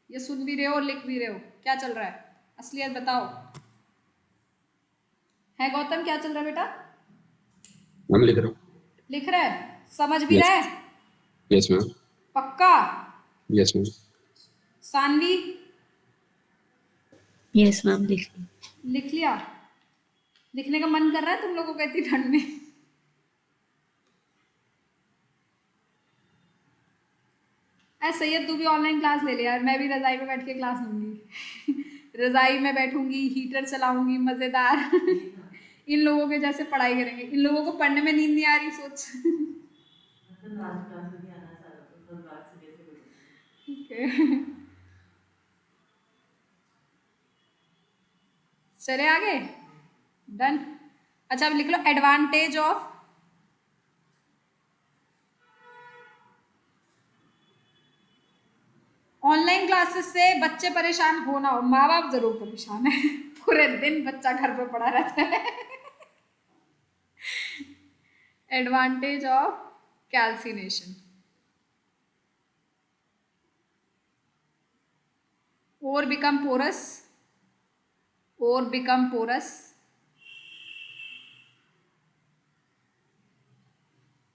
ये सुन भी रहे हो और लिख भी रहे हो, क्या चल रहा है? असलियत बताओ। है गौतम, क्या चल रहा है बेटा? मैम लिख रहा हूँ। लिख रहा है, समझ भी रहा है? Yes ma'am. पक्का? Yes ma'am. Saanvi yes ma'am, लिख ली। लिख लिया? लिखने का मन कर रहा है तुम लोगों को इतनी ठंड में? सैयद तू भी ऑनलाइन क्लास ले ले यार, मैं भी रजाई में बैठ के क्लास लूंगी रजाई में बैठूंगी, हीटर चलाऊंगी मजेदार इन लोगों के जैसे पढ़ाई करेंगे। इन लोगों को पढ़ने में नींद नहीं आ रही, सोच चले आगे, डन। अच्छा अब लिख लो एडवांटेज ऑफ ऑनलाइन क्लासेस से बच्चे परेशान हो ना हो, माँ बाप जरूर परेशान है पूरे दिन बच्चा घर पे पड़ा रहता है एडवांटेज ऑफ कैल्सिनेशन, और become porous,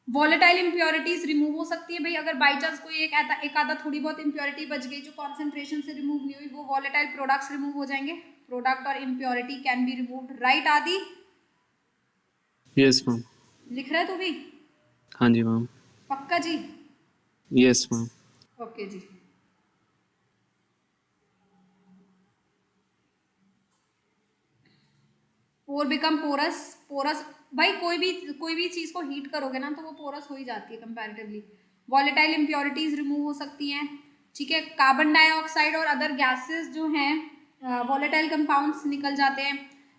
volatile impurities remove हो सकती है भाई, अगर बाई चांस कोई एक आधा थोड़ी बहुत इंप्योरिटी बच गई जो कॉन्सेंट्रेशन से रिमूव नहीं हुई, वो वॉलेटाइल प्रोडक्ट्स रिमूव हो जाएंगे। प्रोडक्ट और impurity can be removed, right Aadi? Yes ma'am. लिख रहा है तू भी? हाँ जी मैम। पक्का जी? Yes ma'am. ओके जी। और बिकम पोरस भाई, कोई भी चीज को हीट करोगे ना तो वो पोरस हो ही जाती है कंपैरेटिवली। वॉलेटाइल इंप्योरिटीज रिमूव हो सकती हैं, ठीक है। कार्बन डाइऑक्साइड और अदर गैसेस जो हैं वॉलेटाइल कंपाउंड्स निकल जाते हैं,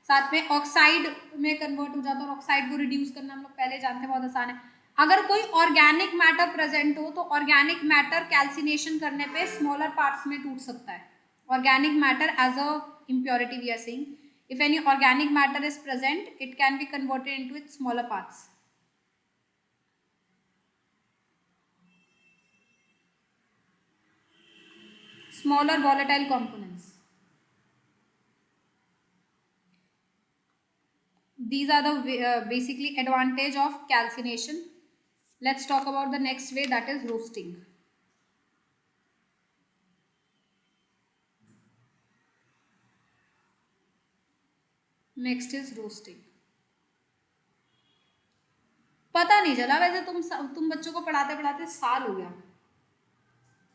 साथ में ऑक्साइड में कन्वर्ट हो जाता है, और ऑक्साइड को रिड्यूस करना हम लोग पहले जानते हैं, बहुत आसान है। अगर कोई ऑर्गेनिक मैटर प्रेजेंट हो तो ऑर्गेनिक मैटर कैल्सिनेशन करने पे स्मॉलर पार्ट्स में टूट सकता है। Organic matter as a impurity we are saying, if any organic matter is present it can be converted into its smaller parts. Smaller volatile components, these are the basically advantage of calcination. Let's talk about the next way, that is roasting. Next is roasting. पता नहीं चला वैसे, तुम बच्चों को पढ़ाते पढ़ाते साल हो गया,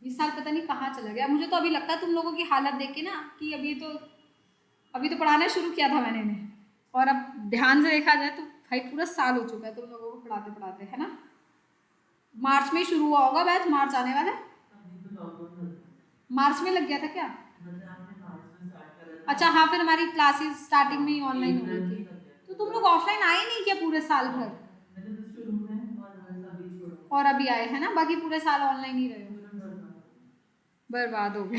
ये साल पता नहीं कहाँ चला गया। मुझे तो अभी लगता है तुम लोगों की हालत देख के ना कि अभी तो पढ़ाना शुरू किया था मैंने इन्हें, और अब ध्यान से देखा जाए तो भाई पूरा साल हो चुका है तुम लोगों को पढ़ाते पढ़ाते, है ना। मार्च में शुरू हुआ होगा बैच, मार्च आने वाला है, मार्च में लग गया था क्या? अच्छा हाँ, फिर हमारी क्लासेस स्टार्टिंग में ही ऑनलाइन हो गई थी, तो तुम लोग ऑफलाइन आए नहीं क्या पूरे साल भर? और अभी आए है ना, बाकी पूरे साल ऑनलाइन ही रहे हो, बर्बाद हो गए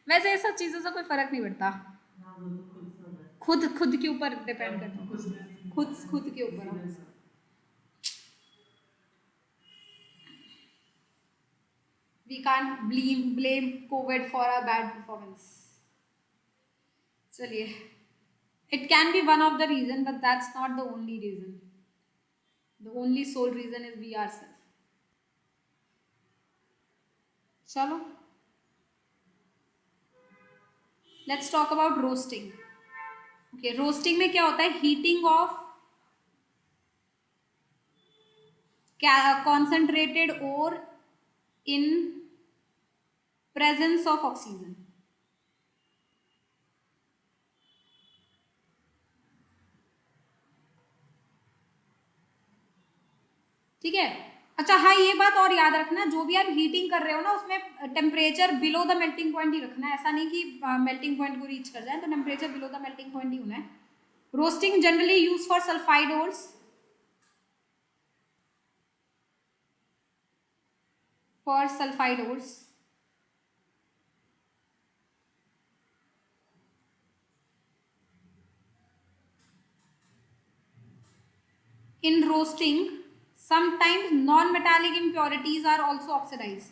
वैसे ये सब चीज़ों से कोई फर्क नहीं पड़ता, खुद के ऊपर डिपेंड करता है, खुद के ऊपर। We can't blame COVID for our bad performance. चलिए, it can be one of the reason, but that's not the only reason. The only sole reason is we ourselves. चलो let's talk about roasting. Okay, roasting में क्या होता है? Heating of concentrated ore in presence of oxygen। ठीक है। अच्छा हाँ, ये बात और याद रखना, जो भी आप हीटिंग कर रहे हो ना उसमें temperature below the melting point ही रखना है। ऐसा नहीं कि मेल्टिंग पॉइंट को रीच कर जाए, तो temperature below the melting point ही होना है। Roasting generally use for sulphide ores, for sulfide ores। In roasting, sometimes non-metallic impurities are also oxidized।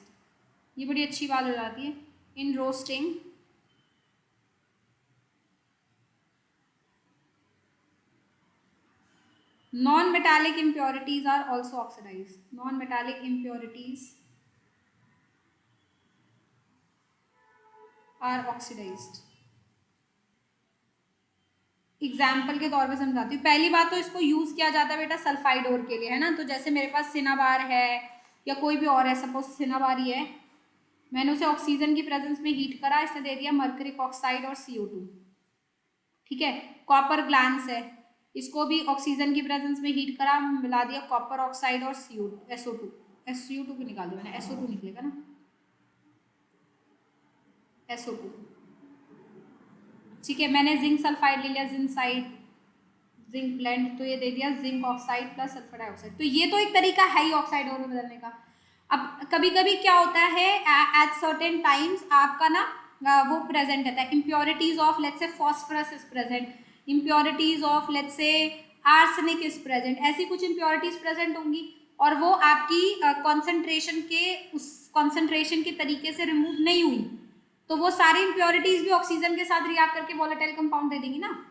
ये बड़ी अच्छी बात हो जाती है। In roasting, non-metallic impurities are also oxidized। Non-metallic impurities are oxidized। Example के तौर पे समझाती हूँ। पहली बात तो इसको यूज किया जाता है बेटा सल्फाइड ओर के लिए, है ना। तो जैसे मेरे पास सिनाबार है या कोई भी और है, सपोज सिनाबार ही है, मैंने उसे ऑक्सीजन की प्रेजेंस में हीट करा, इसने दे दिया मर्करिक ऑक्साइड और CO2। ठीक है। कॉपर ग्लैंस है, इसको भी ऑक्सीजन की प्रेजेंस में हीट करा, मिला दिया कॉपर ऑक्साइड और SO2। SO2 को निकाल दिया मैंने, SO2 निकलेगा ना, SO2। ठीक है। मैंने जिंक सल्फाइड ले लिया, जिंसाइड, जिंक ब्लेंड, तो ये दे दिया zinc oxide plus sulphur dioxide. तो ये तो एक तरीका है ही ऑक्साइड और में बदलने का। अब कभी कभी क्या होता है, एट सर्टेन टाइम्स आपका ना वो प्रेजेंट रहता है, impurities of let's say phosphorus is present, impurities of let's say arsenic is present, ऐसी कुछ इम्प्योरिटीज प्रेजेंट होंगी और वो आपकी कॉन्सेंट्रेशन के तरीके से रिमूव नहीं हुई, तो वो सारी इम्प्योरिटीज भी ऑक्सीजन के साथ रिएक्ट करके वोलेटाइल कंपाउंड दे देंगी ना।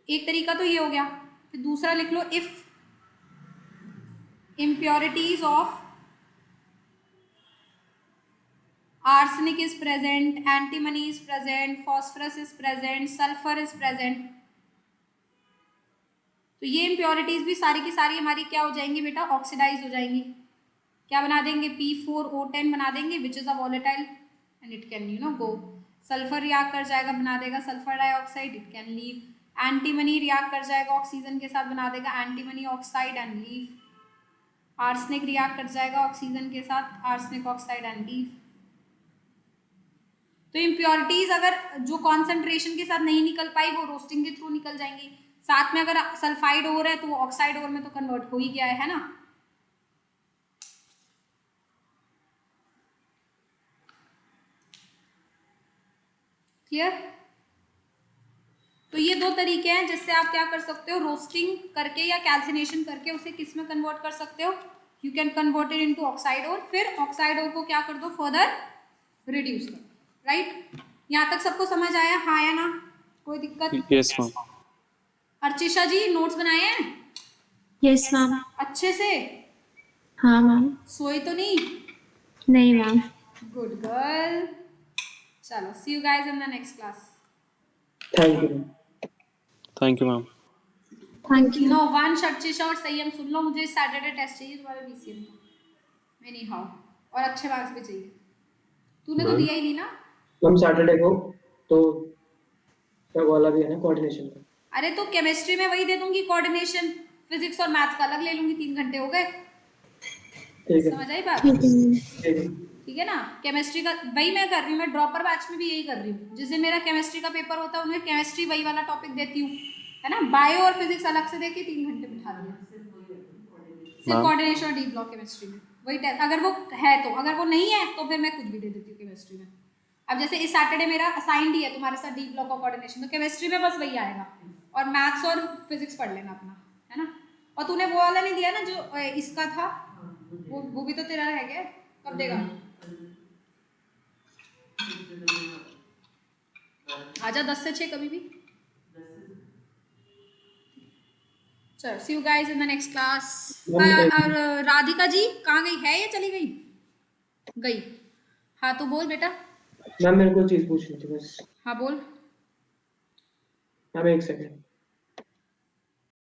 एक तरीका तो ये हो गया। फिर दूसरा लिख लो, if impurities of arsenic is present, antimony is present, phosphorus is present, sulfur is present, तो ये इम्प्योरिटीज भी सारी की सारी हमारी क्या हो जाएंगी बेटा, ऑक्सीडाइज हो जाएंगी। क्या बना देंगे? P4O10 बना देंगे, which is a volatile and it can go. Sulphur react कर जाएगा, बना देगा sulphur dioxide, it can leave. Antimony react कर जाएगा ऑक्सीजन के साथ, बना देगा antimony oxide and leave. Arsenic react कर जाएगा ऑक्सीजन के साथ, आर्सेनिक ऑक्साइड एंड लीव। तो इम्प्योरिटीज अगर जो कॉन्सेंट्रेशन के साथ नहीं निकल पाई वो रोस्टिंग के थ्रू निकल जाएंगी। साथ में अगर सल्फाइड ओर है तो वो ऑक्साइड ओर में तो कन्वर्ट हो ही गया है ना। क्लियर? तो ये दो तरीके हैं जिससे आप क्या कर सकते हो, रोस्टिंग करके या कैल्सिनेशन करके उसे किस में कन्वर्ट कर सकते हो, you can convert it into oxide ore. फिर ऑक्साइड ओर को क्या कर दो, फर्दर रिड्यूस कर। राइट? यहाँ तक सबको समझ आया? हाँ या ना? कोई दिक्कत? Yes ma'am. Archisha ji notes बनाए हैं यस मैम। अच्छे से? हाँ मैम। सोई तो नहीं? नहीं मैम। Good girl. चलो, see you guys in the next class. Thank you. Thank you ma'am. Thank you. No Vansh, Archisha और संयम सुन लो, मुझे सैटरडे टेस्ट चाहिए तुम्हारे BCM का, एनी हाउ, और अच्छे मार्क्स भी चाहिए। तूने तो मैम। दिया ही नहीं ना? हम सैटरडे को तो क्या वाला भी है ना, कोऑर्डिनेशन का। अरे तो केमिस्ट्री में वही दे दूंगी कोऑर्डिनेशन, फिजिक्स और मैथ्स का अलग ले लूंगी, 3 घंटे हो गए। ठीक है, समझ आई बात? ठीक है। ठीक है। ठीक है ना। केमिस्ट्री का वही मैं कर रही हूँ, मैं ड्रॉपर बैच में भी यही कर रही हूँ। जिस दिन मेरा केमिस्ट्री का पेपर होता है उन्हें केमिस्ट्री वही वाला टॉपिक देती हूँ, है ना। बायो और फिजिक्स अलग से देके 3 घंटे बिठा दिया, सिर्फ कोऑर्डिनेशन और डी ब्लॉक केमिस्ट्री में वही टेस्ट। अगर वो है तो, अगर वो नहीं है तो फिर मैं कुछ भी दे देती हूँ केमिस्ट्री में। अब जैसे इस सैटरडे मेरा असाइंड ही है तुम्हारे साथ डी ब्लॉक और कोऑर्डिनेशन, तो केमिस्ट्री में बस वही आएगा, और मैथ्स और फिजिक्स पढ़ लेना अपना, है ना। और तूने वो वाला नहीं दिया ना जो इसका था, वो भी तो तेरा रह गया, कब देगा? आजा 10 से 6 कभी भी। चलो, see you guys in the next class. और राधिका जी कहाँ गई है, या चली गई? गई। हाँ तो बोल बेटा। मैम मेरे को चीज पूछनी थी बस। हाँ बोल। मैम एक सेकंड।